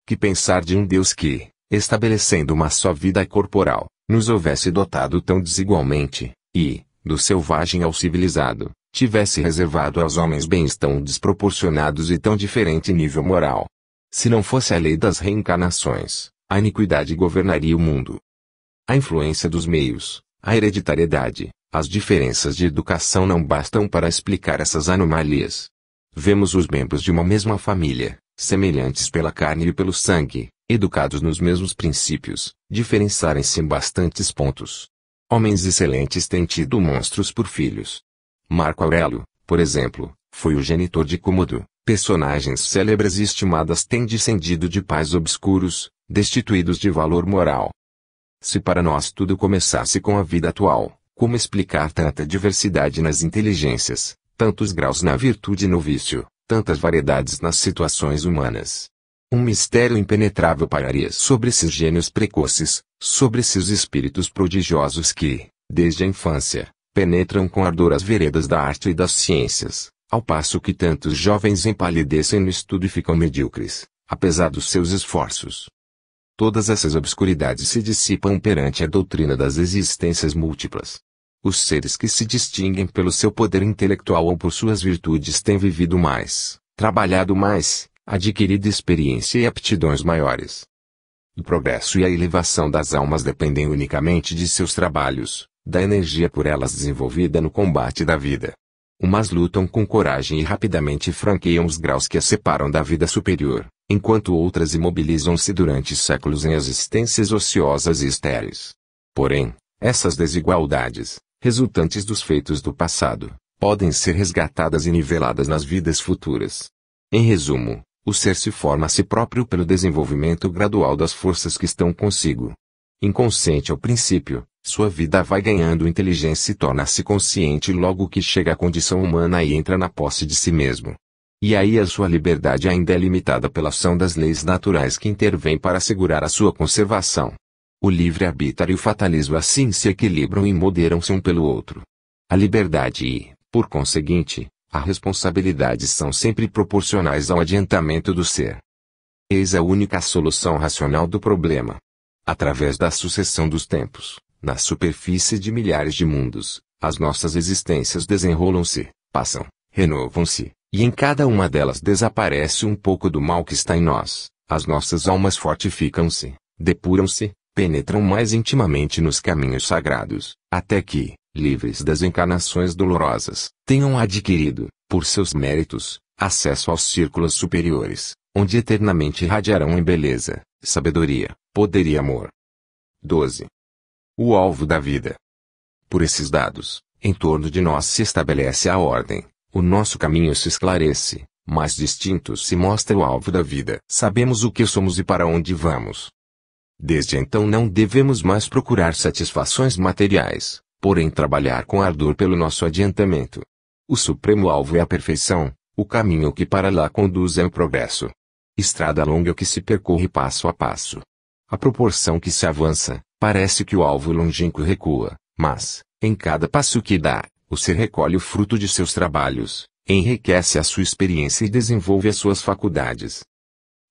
Que pensar de um Deus que, estabelecendo uma só vida corporal, nos houvesse dotado tão desigualmente, e, do selvagem ao civilizado, tivesse reservado aos homens bens tão desproporcionados e tão diferente nível moral? Se não fosse a lei das reencarnações, a iniquidade governaria o mundo. A influência dos meios, a hereditariedade, as diferenças de educação não bastam para explicar essas anomalias. Vemos os membros de uma mesma família, semelhantes pela carne e pelo sangue, educados nos mesmos princípios, diferenciarem-se em bastantes pontos. Homens excelentes têm tido monstros por filhos. Marco Aurélio, por exemplo, foi o genitor de Cômodo. Personagens célebres e estimadas têm descendido de pais obscuros, destituídos de valor moral. Se para nós tudo começasse com a vida atual, como explicar tanta diversidade nas inteligências, tantos graus na virtude e no vício, tantas variedades nas situações humanas? Um mistério impenetrável pairaria sobre esses gênios precoces, sobre esses espíritos prodigiosos que, desde a infância, penetram com ardor as veredas da arte e das ciências, ao passo que tantos jovens empalidecem no estudo e ficam medíocres, apesar dos seus esforços. Todas essas obscuridades se dissipam perante a doutrina das existências múltiplas. Os seres que se distinguem pelo seu poder intelectual ou por suas virtudes têm vivido mais, trabalhado mais, adquirido experiência e aptidões maiores. O progresso e a elevação das almas dependem unicamente de seus trabalhos, da energia por elas desenvolvida no combate da vida. Umas lutam com coragem e rapidamente franqueiam os graus que as separam da vida superior, enquanto outras imobilizam-se durante séculos em existências ociosas e estéreis. Porém, essas desigualdades, resultantes dos feitos do passado, podem ser resgatadas e niveladas nas vidas futuras. Em resumo, o ser se forma a si próprio pelo desenvolvimento gradual das forças que estão consigo. Inconsciente ao princípio, sua vida vai ganhando inteligência e torna-se consciente logo que chega à condição humana e entra na posse de si mesmo. E aí a sua liberdade ainda é limitada pela ação das leis naturais que intervêm para assegurar a sua conservação. O livre-arbítrio e o fatalismo assim se equilibram e moderam-se um pelo outro. A liberdade e, por conseguinte, a responsabilidade são sempre proporcionais ao adiantamento do ser. Eis a única solução racional do problema. Através da sucessão dos tempos, na superfície de milhares de mundos, as nossas existências desenrolam-se, passam, renovam-se, e em cada uma delas desaparece um pouco do mal que está em nós. As nossas almas fortificam-se, depuram-se, penetram mais intimamente nos caminhos sagrados, até que, livres das encarnações dolorosas, tenham adquirido, por seus méritos, acesso aos círculos superiores, onde eternamente irradiarão em beleza, sabedoria, poder e amor. 12. O alvo da vida. Por esses dados, em torno de nós se estabelece a ordem, o nosso caminho se esclarece, mais distinto se mostra o alvo da vida. Sabemos o que somos e para onde vamos. Desde então não devemos mais procurar satisfações materiais, porém trabalhar com ardor pelo nosso adiantamento. O supremo alvo é a perfeição, o caminho que para lá conduz é o progresso. Estrada longa que se percorre passo a passo. À proporção que se avança, parece que o alvo longínquo recua, mas, em cada passo que dá, o ser recolhe o fruto de seus trabalhos, enriquece a sua experiência e desenvolve as suas faculdades.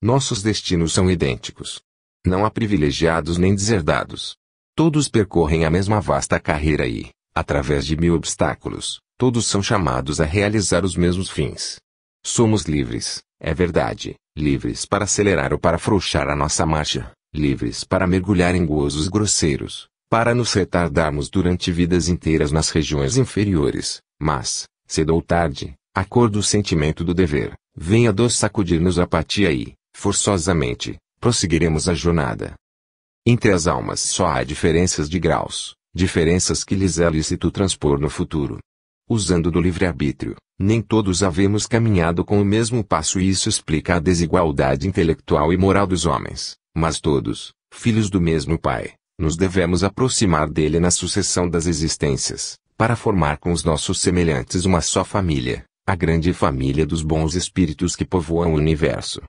Nossos destinos são idênticos. Não há privilegiados nem deserdados. Todos percorrem a mesma vasta carreira e, através de 1000 obstáculos, todos são chamados a realizar os mesmos fins. Somos livres, é verdade, livres para acelerar ou para afrouxar a nossa marcha, livres para mergulhar em gozos grosseiros, para nos retardarmos durante vidas inteiras nas regiões inferiores, mas, cedo ou tarde, a cor do sentimento do dever, vem a dor sacudir-nos a apatia e, forçosamente, prosseguiremos a jornada. Entre as almas só há diferenças de graus, diferenças que lhes é lícito transpor no futuro. Usando do livre-arbítrio, nem todos havemos caminhado com o mesmo passo e isso explica a desigualdade intelectual e moral dos homens, mas todos, filhos do mesmo Pai, nos devemos aproximar dele na sucessão das existências, para formar com os nossos semelhantes uma só família, a grande família dos bons espíritos que povoam o universo.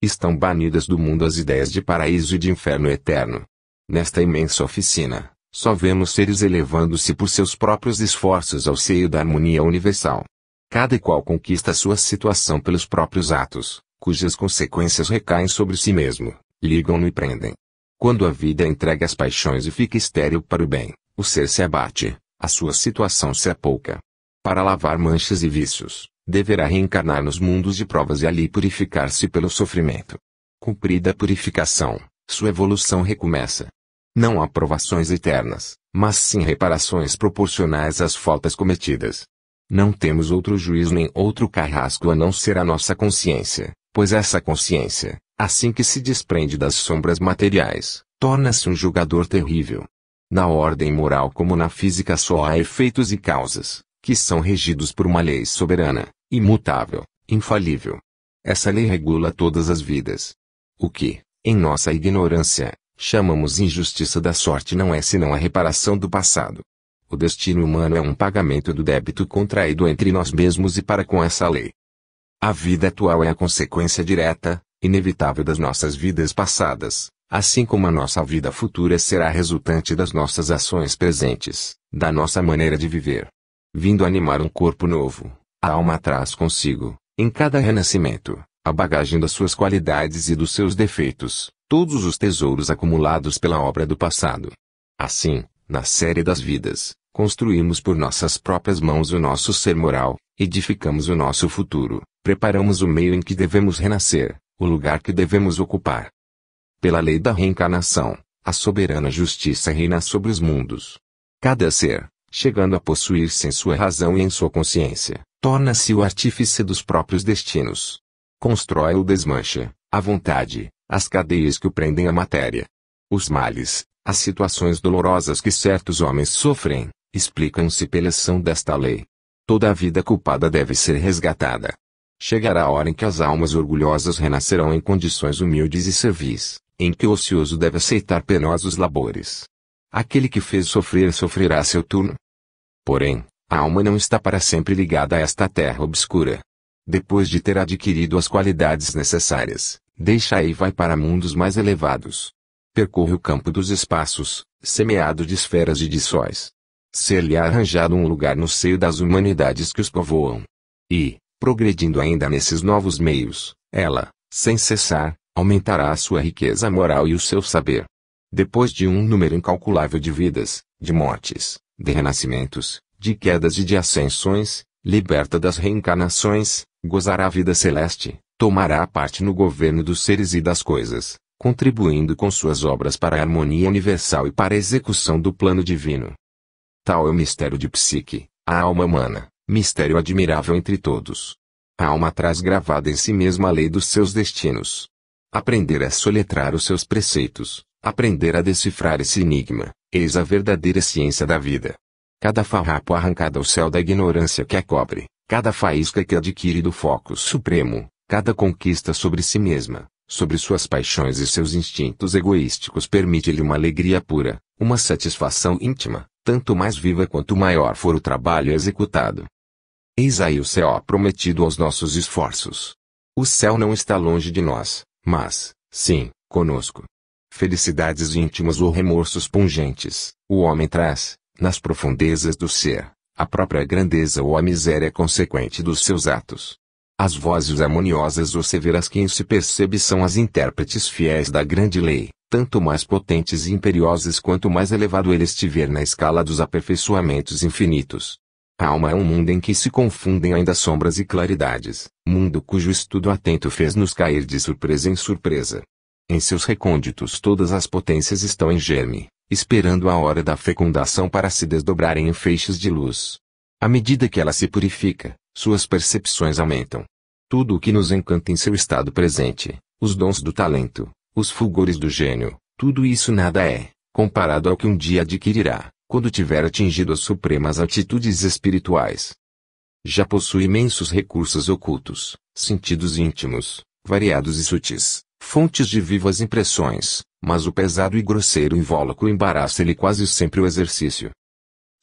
Estão banidas do mundo as ideias de paraíso e de inferno eterno. Nesta imensa oficina, só vemos seres elevando-se por seus próprios esforços ao seio da harmonia universal. Cada qual conquista sua situação pelos próprios atos, cujas consequências recaem sobre si mesmo, ligam-no e prendem. Quando a vida é entregue às paixões e fica estéril para o bem, o ser se abate, a sua situação se apouca. Para lavar manchas e vícios, deverá reencarnar nos mundos de provas e ali purificar-se pelo sofrimento. Cumprida a purificação, sua evolução recomeça. Não há provações eternas, mas sim reparações proporcionais às faltas cometidas. Não temos outro juiz nem outro carrasco a não ser a nossa consciência, pois essa consciência, assim que se desprende das sombras materiais, torna-se um julgador terrível. Na ordem moral como na física só há efeitos e causas, que são regidos por uma lei soberana, imutável, infalível. Essa lei regula todas as vidas. O que, em nossa ignorância, chamamos injustiça da sorte não é senão a reparação do passado. O destino humano é um pagamento do débito contraído entre nós mesmos e para com essa lei. A vida atual é a consequência direta, inevitável das nossas vidas passadas, assim como a nossa vida futura será resultante das nossas ações presentes, da nossa maneira de viver. Vindo animar um corpo novo, a alma traz consigo, em cada renascimento, a bagagem das suas qualidades e dos seus defeitos, todos os tesouros acumulados pela obra do passado. Assim, na série das vidas, construímos por nossas próprias mãos o nosso ser moral, edificamos o nosso futuro, preparamos o meio em que devemos renascer, o lugar que devemos ocupar. Pela lei da reencarnação, a soberana justiça reina sobre os mundos. Cada ser, chegando a possuir-se em sua razão e em sua consciência, torna-se o artífice dos próprios destinos. Constrói ou desmancha, à vontade, as cadeias que o prendem à matéria. Os males, as situações dolorosas que certos homens sofrem, explicam-se pela ação desta lei. Toda a vida culpada deve ser resgatada. Chegará a hora em que as almas orgulhosas renascerão em condições humildes e servis, em que o ocioso deve aceitar penosos labores. Aquele que fez sofrer sofrerá a seu turno. Porém, a alma não está para sempre ligada a esta terra obscura. Depois de ter adquirido as qualidades necessárias, deixa e vai para mundos mais elevados. Percorre o campo dos espaços, semeado de esferas e de sóis. Ser-lhe arranjado um lugar no seio das humanidades que os povoam. E, progredindo ainda nesses novos meios, ela, sem cessar, aumentará a sua riqueza moral e o seu saber. Depois de um número incalculável de vidas, de mortes, de renascimentos, de quedas e de ascensões, liberta das reencarnações, gozará a vida celeste, tomará parte no governo dos seres e das coisas, contribuindo com suas obras para a harmonia universal e para a execução do plano divino. Tal é o mistério de psique, a alma humana, mistério admirável entre todos. A alma traz gravada em si mesma a lei dos seus destinos. Aprender a soletrar os seus preceitos, aprender a decifrar esse enigma, eis a verdadeira ciência da vida. Cada farrapo arrancado ao céu da ignorância que a cobre, cada faísca que adquire do foco supremo, cada conquista sobre si mesma, sobre suas paixões e seus instintos egoísticos permite-lhe uma alegria pura, uma satisfação íntima, tanto mais viva quanto maior for o trabalho executado. Eis aí o céu prometido aos nossos esforços. O céu não está longe de nós, mas, sim, conosco. Felicidades íntimas ou remorsos pungentes, o homem traz, nas profundezas do ser, a própria grandeza ou a miséria consequente dos seus atos. As vozes harmoniosas ou severas que em se percebe são as intérpretes fiéis da grande lei, tanto mais potentes e imperiosas quanto mais elevado ele estiver na escala dos aperfeiçoamentos infinitos. A alma é um mundo em que se confundem ainda sombras e claridades, mundo cujo estudo atento fez-nos cair de surpresa em surpresa. Em seus recônditos todas as potências estão em germe, esperando a hora da fecundação para se desdobrarem em feixes de luz. À medida que ela se purifica, suas percepções aumentam. Tudo o que nos encanta em seu estado presente, os dons do talento, os fulgores do gênio, tudo isso nada é, comparado ao que um dia adquirirá, quando tiver atingido as supremas altitudes espirituais. Já possui imensos recursos ocultos, sentidos íntimos, variados e sutis, fontes de vivas impressões, mas o pesado e grosseiro invólucro embaraça-lhe quase sempre o exercício.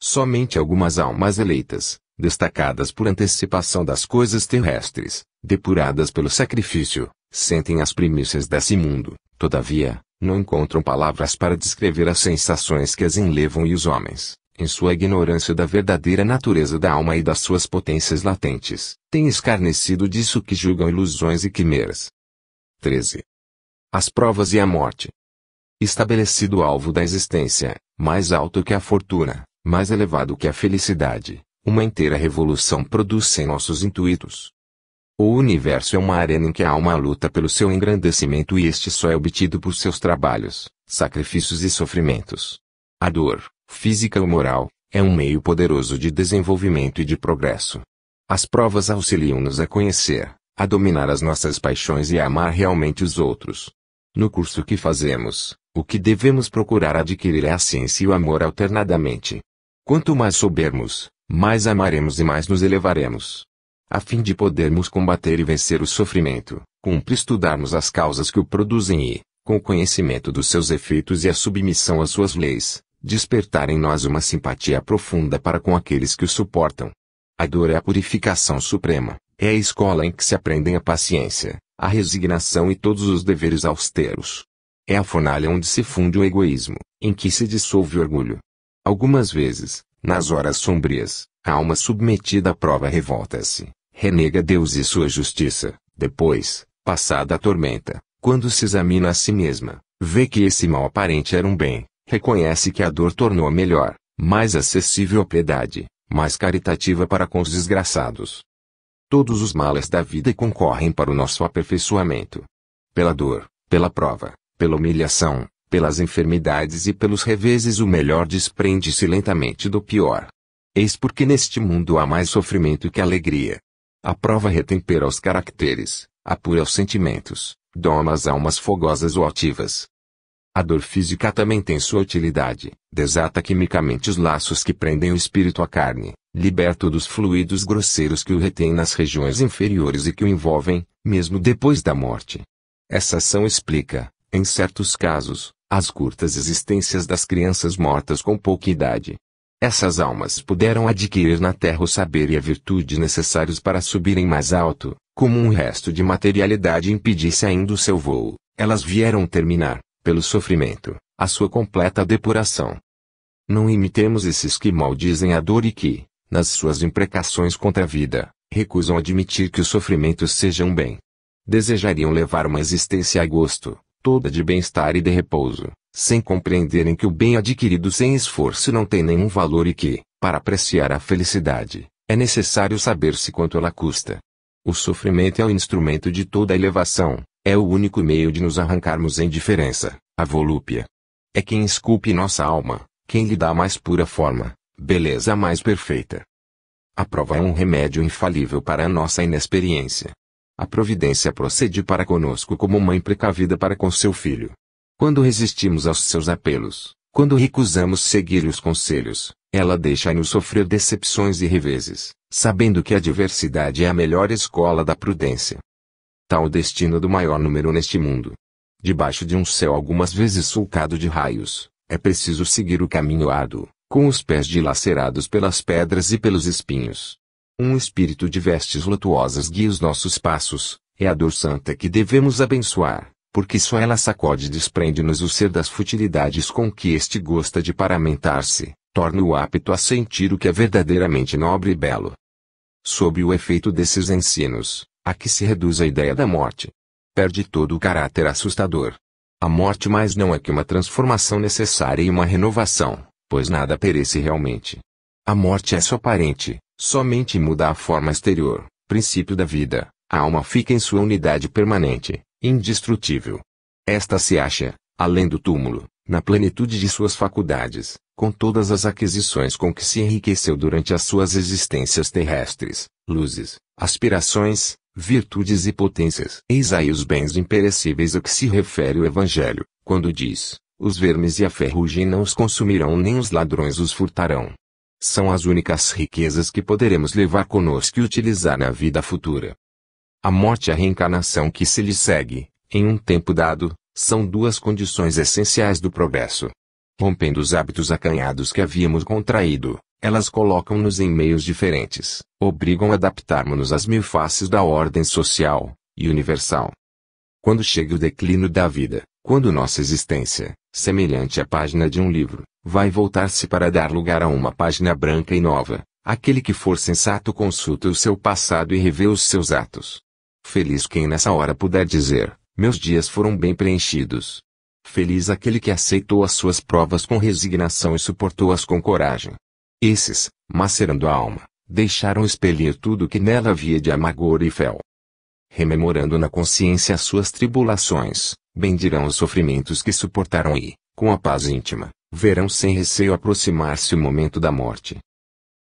Somente algumas almas eleitas, destacadas por antecipação das coisas terrestres, depuradas pelo sacrifício, sentem as primícias desse mundo, todavia, não encontram palavras para descrever as sensações que as enlevam e os homens, em sua ignorância da verdadeira natureza da alma e das suas potências latentes, têm escarnecido disso que julgam ilusões e quimeras. 13. As provas e a morte. Estabelecido o alvo da existência, mais alto que a fortuna, mais elevado que a felicidade, uma inteira revolução produz em nossos intuitos. O universo é uma arena em que a alma luta pelo seu engrandecimento e este só é obtido por seus trabalhos, sacrifícios e sofrimentos. A dor, física ou moral, é um meio poderoso de desenvolvimento e de progresso. As provas auxiliam-nos a conhecer, a dominar as nossas paixões e a amar realmente os outros. No curso que fazemos, o que devemos procurar adquirir é a ciência e o amor alternadamente. Quanto mais soubermos, mais amaremos e mais nos elevaremos. A fim de podermos combater e vencer o sofrimento, cumpre estudarmos as causas que o produzem e, com o conhecimento dos seus efeitos e a submissão às suas leis, despertar em nós uma simpatia profunda para com aqueles que o suportam. A dor é a purificação suprema, é a escola em que se aprendem a paciência, a resignação e todos os deveres austeros. É a fornalha onde se funde o egoísmo, em que se dissolve o orgulho. Algumas vezes, nas horas sombrias, a alma submetida à prova revolta-se, renega Deus e sua justiça. Depois, passada a tormenta, quando se examina a si mesma, vê que esse mal aparente era um bem, reconhece que a dor tornou-a melhor, mais acessível à piedade, mais caritativa para com os desgraçados. Todos os males da vida concorrem para o nosso aperfeiçoamento. Pela dor, pela prova, pela humilhação, pelas enfermidades e pelos reveses o melhor desprende-se lentamente do pior. Eis porque neste mundo há mais sofrimento que alegria. A prova retempera os caracteres, apura os sentimentos, doma as almas fogosas ou altivas. A dor física também tem sua utilidade. Desata quimicamente os laços que prendem o espírito à carne, liberta dos fluidos grosseiros que o retêm nas regiões inferiores e que o envolvem, mesmo depois da morte. Essa ação explica, em certos casos, as curtas existências das crianças mortas com pouca idade. Essas almas puderam adquirir na terra o saber e a virtude necessários para subirem mais alto, como um resto de materialidade impedisse ainda o seu voo. Elas vieram terminar, pelo sofrimento, a sua completa depuração. Não imitemos esses que maldizem a dor e que, nas suas imprecações contra a vida, recusam admitir que o sofrimento seja um bem. Desejariam levar uma existência a gosto, toda de bem-estar e de repouso, sem compreenderem que o bem adquirido sem esforço não tem nenhum valor e que, para apreciar a felicidade, é necessário saber-se quanto ela custa. O sofrimento é o instrumento de toda a elevação, é o único meio de nos arrancarmos a indiferença, a volúpia. É quem esculpe nossa alma, quem lhe dá a mais pura forma, beleza mais perfeita. A prova é um remédio infalível para a nossa inexperiência. A providência procede para conosco como mãe precavida para com seu filho. Quando resistimos aos seus apelos, quando recusamos seguir os conselhos, ela deixa-nos sofrer decepções e reveses, sabendo que a adversidade é a melhor escola da prudência. Tal o destino do maior número neste mundo. Debaixo de um céu algumas vezes sulcado de raios, é preciso seguir o caminho árduo, com os pés dilacerados pelas pedras e pelos espinhos. Um espírito de vestes lutuosas guia os nossos passos, é a dor santa que devemos abençoar, porque só ela sacode e desprende-nos o ser das futilidades com que este gosta de paramentar-se, torna-o apto a sentir o que é verdadeiramente nobre e belo. Sob o efeito desses ensinos, aqui se reduz a ideia da morte. Perde todo o caráter assustador. A morte mais não é que uma transformação necessária e uma renovação, pois nada perece realmente. A morte é só aparente, somente muda a forma exterior, princípio da vida, a alma fica em sua unidade permanente, indestrutível. Esta se acha, além do túmulo, na plenitude de suas faculdades, com todas as aquisições com que se enriqueceu durante as suas existências terrestres, luzes, aspirações, virtudes e potências. Eis aí os bens imperecíveis a que se refere o Evangelho, quando diz, os vermes e a ferrugem não os consumirão nem os ladrões os furtarão. São as únicas riquezas que poderemos levar conosco e utilizar na vida futura. A morte e a reencarnação que se lhe segue, em um tempo dado, são duas condições essenciais do progresso. Rompendo os hábitos acanhados que havíamos contraído, elas colocam-nos em meios diferentes, obrigam a adaptarmos-nos às mil faces da ordem social e universal. Quando chega o declínio da vida, quando nossa existência, semelhante à página de um livro, vai voltar-se para dar lugar a uma página branca e nova, aquele que for sensato consulta o seu passado e revê os seus atos. Feliz quem nessa hora puder dizer, meus dias foram bem preenchidos. Feliz aquele que aceitou as suas provas com resignação e suportou-as com coragem. Esses, macerando a alma, deixaram expelir tudo o que nela havia de amargor e fel. Rememorando na consciência as suas tribulações, bendirão os sofrimentos que suportaram e, com a paz íntima, verão sem receio aproximar-se o momento da morte.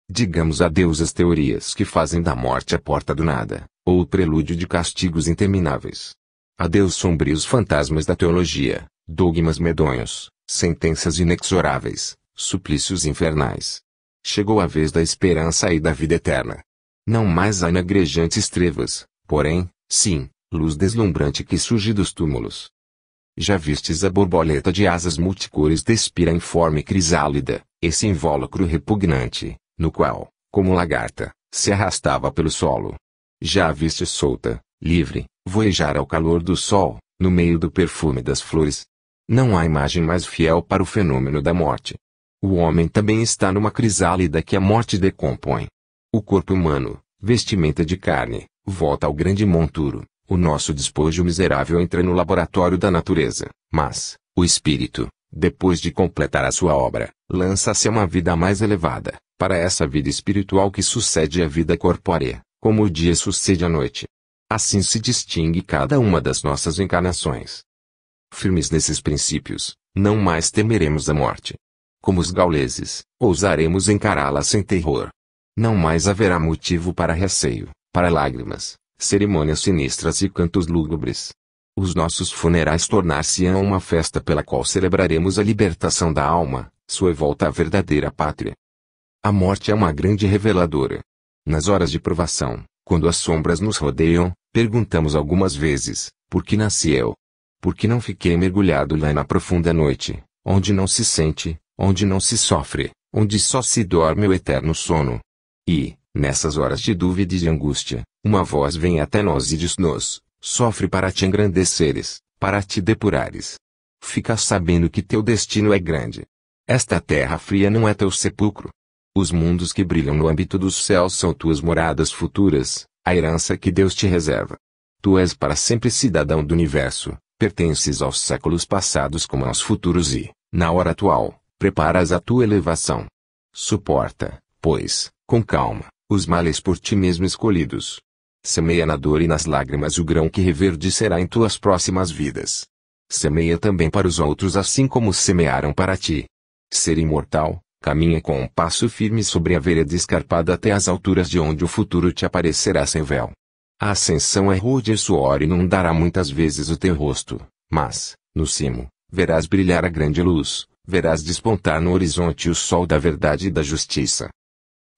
Digamos adeus às teorias que fazem da morte a porta do nada, ou o prelúdio de castigos intermináveis. Adeus sombrios fantasmas da teologia, dogmas medonhos, sentenças inexoráveis, suplícios infernais. Chegou a vez da esperança e da vida eterna. Não mais há negrejantes trevas, porém, sim, luz deslumbrante que surge dos túmulos. Já vistes a borboleta de asas multicores despira informe crisálida, esse invólucro repugnante, no qual, como lagarta, se arrastava pelo solo. Já a viste solta, livre, voejar ao calor do sol, no meio do perfume das flores. Não há imagem mais fiel para o fenômeno da morte. O homem também está numa crisálida que a morte decompõe. O corpo humano, vestimenta de carne, volta ao grande monturo, o nosso despojo miserável entra no laboratório da natureza, mas, o espírito, depois de completar a sua obra, lança-se a uma vida mais elevada, para essa vida espiritual que sucede à vida corpórea, como o dia sucede à noite. Assim se distingue cada uma das nossas encarnações. Firmes nesses princípios, não mais temeremos a morte. Como os gauleses, ousaremos encará-la sem terror. Não mais haverá motivo para receio, para lágrimas, cerimônias sinistras e cantos lúgubres. Os nossos funerais tornar-se-ão uma festa pela qual celebraremos a libertação da alma, sua volta à verdadeira pátria. A morte é uma grande reveladora. Nas horas de provação, quando as sombras nos rodeiam, perguntamos algumas vezes, por que nasci eu? Por que não fiquei mergulhado lá na profunda noite, onde não se sente, onde não se sofre, onde só se dorme o eterno sono? E, nessas horas de dúvida e de angústia, uma voz vem até nós e diz-nos: sofre para te engrandeceres, para te depurares. Fica sabendo que teu destino é grande. Esta terra fria não é teu sepulcro. Os mundos que brilham no âmbito dos céus são tuas moradas futuras, a herança que Deus te reserva. Tu és para sempre cidadão do universo, pertences aos séculos passados como aos futuros e, na hora atual, preparas a tua elevação. Suporta, pois, com calma, os males por ti mesmo escolhidos. Semeia na dor e nas lágrimas o grão que reverdecerá em tuas próximas vidas. Semeia também para os outros assim como semearam para ti. Ser imortal, caminha com um passo firme sobre a vereda escarpada até as alturas de onde o futuro te aparecerá sem véu. A ascensão é rude e suor inundará muitas vezes o teu rosto, mas, no cimo, verás brilhar a grande luz, verás despontar no horizonte o sol da verdade e da justiça.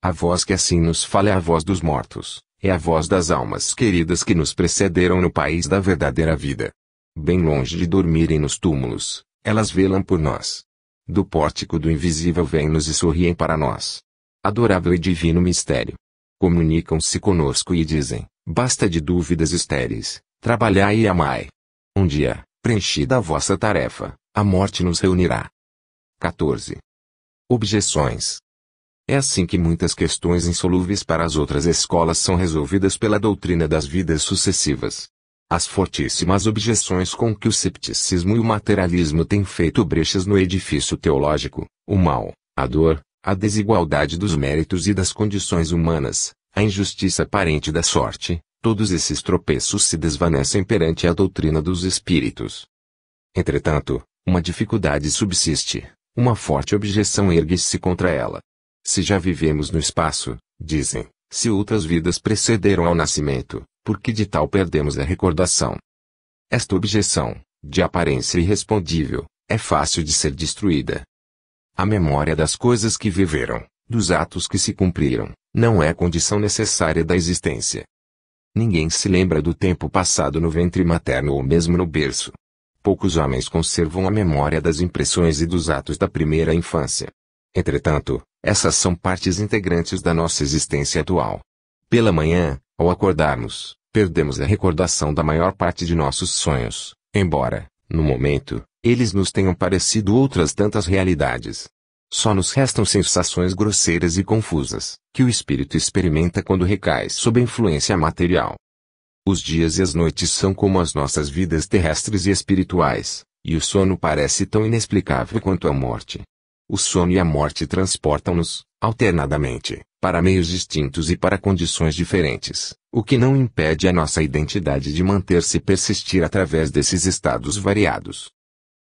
A voz que assim nos fala é a voz dos mortos, é a voz das almas queridas que nos precederam no país da verdadeira vida. Bem longe de dormirem nos túmulos, elas velam por nós. Do pórtico do invisível vêm-nos e sorriem para nós. Adorável e divino mistério. Comunicam-se conosco e dizem: basta de dúvidas estéreis, trabalhai e amai. Um dia, preenchida a vossa tarefa, a morte nos reunirá. 14. Objeções. É assim que muitas questões insolúveis para as outras escolas são resolvidas pela doutrina das vidas sucessivas. As fortíssimas objeções com que o cepticismo e o materialismo têm feito brechas no edifício teológico, o mal, a dor, a desigualdade dos méritos e das condições humanas, a injustiça aparente da sorte, todos esses tropeços se desvanecem perante a doutrina dos espíritos. Entretanto, uma dificuldade subsiste, uma forte objeção ergue-se contra ela. Se já vivemos no espaço, dizem, se outras vidas precederam ao nascimento, por que de tal perdemos a recordação? Esta objeção, de aparência irrespondível, é fácil de ser destruída. A memória das coisas que viveram, dos atos que se cumpriram, não é condição necessária da existência. Ninguém se lembra do tempo passado no ventre materno ou mesmo no berço. Poucos homens conservam a memória das impressões e dos atos da primeira infância. Entretanto, essas são partes integrantes da nossa existência atual. Pela manhã, ao acordarmos, perdemos a recordação da maior parte de nossos sonhos, embora, no momento, eles nos tenham parecido outras tantas realidades. Só nos restam sensações grosseiras e confusas, que o espírito experimenta quando recai sob a influência material. Os dias e as noites são como as nossas vidas terrestres e espirituais, e o sono parece tão inexplicável quanto a morte. O sono e a morte transportam-nos, alternadamente, para meios distintos e para condições diferentes, o que não impede a nossa identidade de manter-se e persistir através desses estados variados.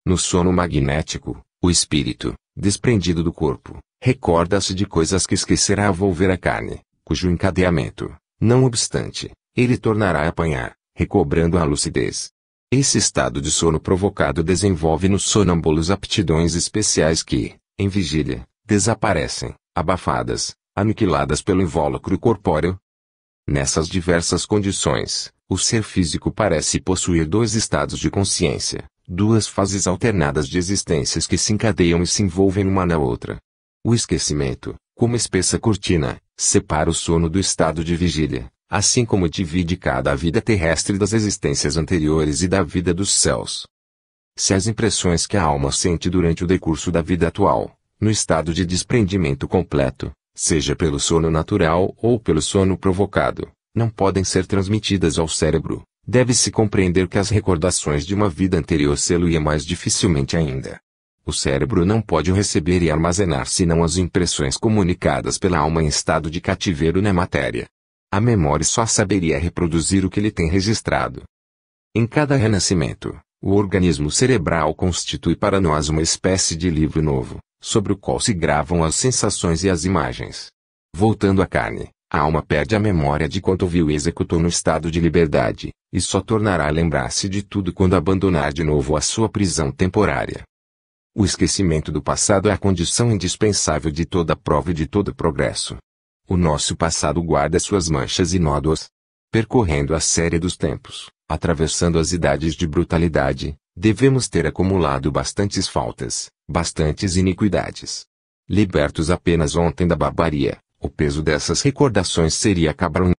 No sono magnético, o espírito, desprendido do corpo, recorda-se de coisas que esquecerá ao volver a carne, cujo encadeamento, não obstante, ele tornará a apanhar, recobrando a lucidez. Esse estado de sono provocado desenvolve nos sonâmbulos aptidões especiais que, em vigília, desaparecem, abafadas, aniquiladas pelo invólucro corpóreo. Nessas diversas condições, o ser físico parece possuir dois estados de consciência, duas fases alternadas de existências que se encadeiam e se envolvem uma na outra. O esquecimento, como espessa cortina, separa o sono do estado de vigília, assim como divide cada vida terrestre das existências anteriores e da vida dos céus. Se as impressões que a alma sente durante o decurso da vida atual, no estado de desprendimento completo, seja pelo sono natural ou pelo sono provocado, não podem ser transmitidas ao cérebro, deve-se compreender que as recordações de uma vida anterior se-lo-ia mais dificilmente ainda. O cérebro não pode receber e armazenar senão as impressões comunicadas pela alma em estado de cativeiro na matéria. A memória só saberia reproduzir o que ele tem registrado. Em cada renascimento, o organismo cerebral constitui para nós uma espécie de livro novo, sobre o qual se gravam as sensações e as imagens. Voltando à carne, A alma perde a memória de quanto viu e executou no estado de liberdade, e só tornará a lembrar-se de tudo quando abandonar de novo a sua prisão temporária. O esquecimento do passado é a condição indispensável de toda prova e de todo progresso. O nosso passado guarda suas manchas e nódoas. Percorrendo a série dos tempos, atravessando as idades de brutalidade, devemos ter acumulado bastantes faltas, bastantes iniquidades. Libertos apenas ontem da barbaria, o peso dessas recordações seria cabrão.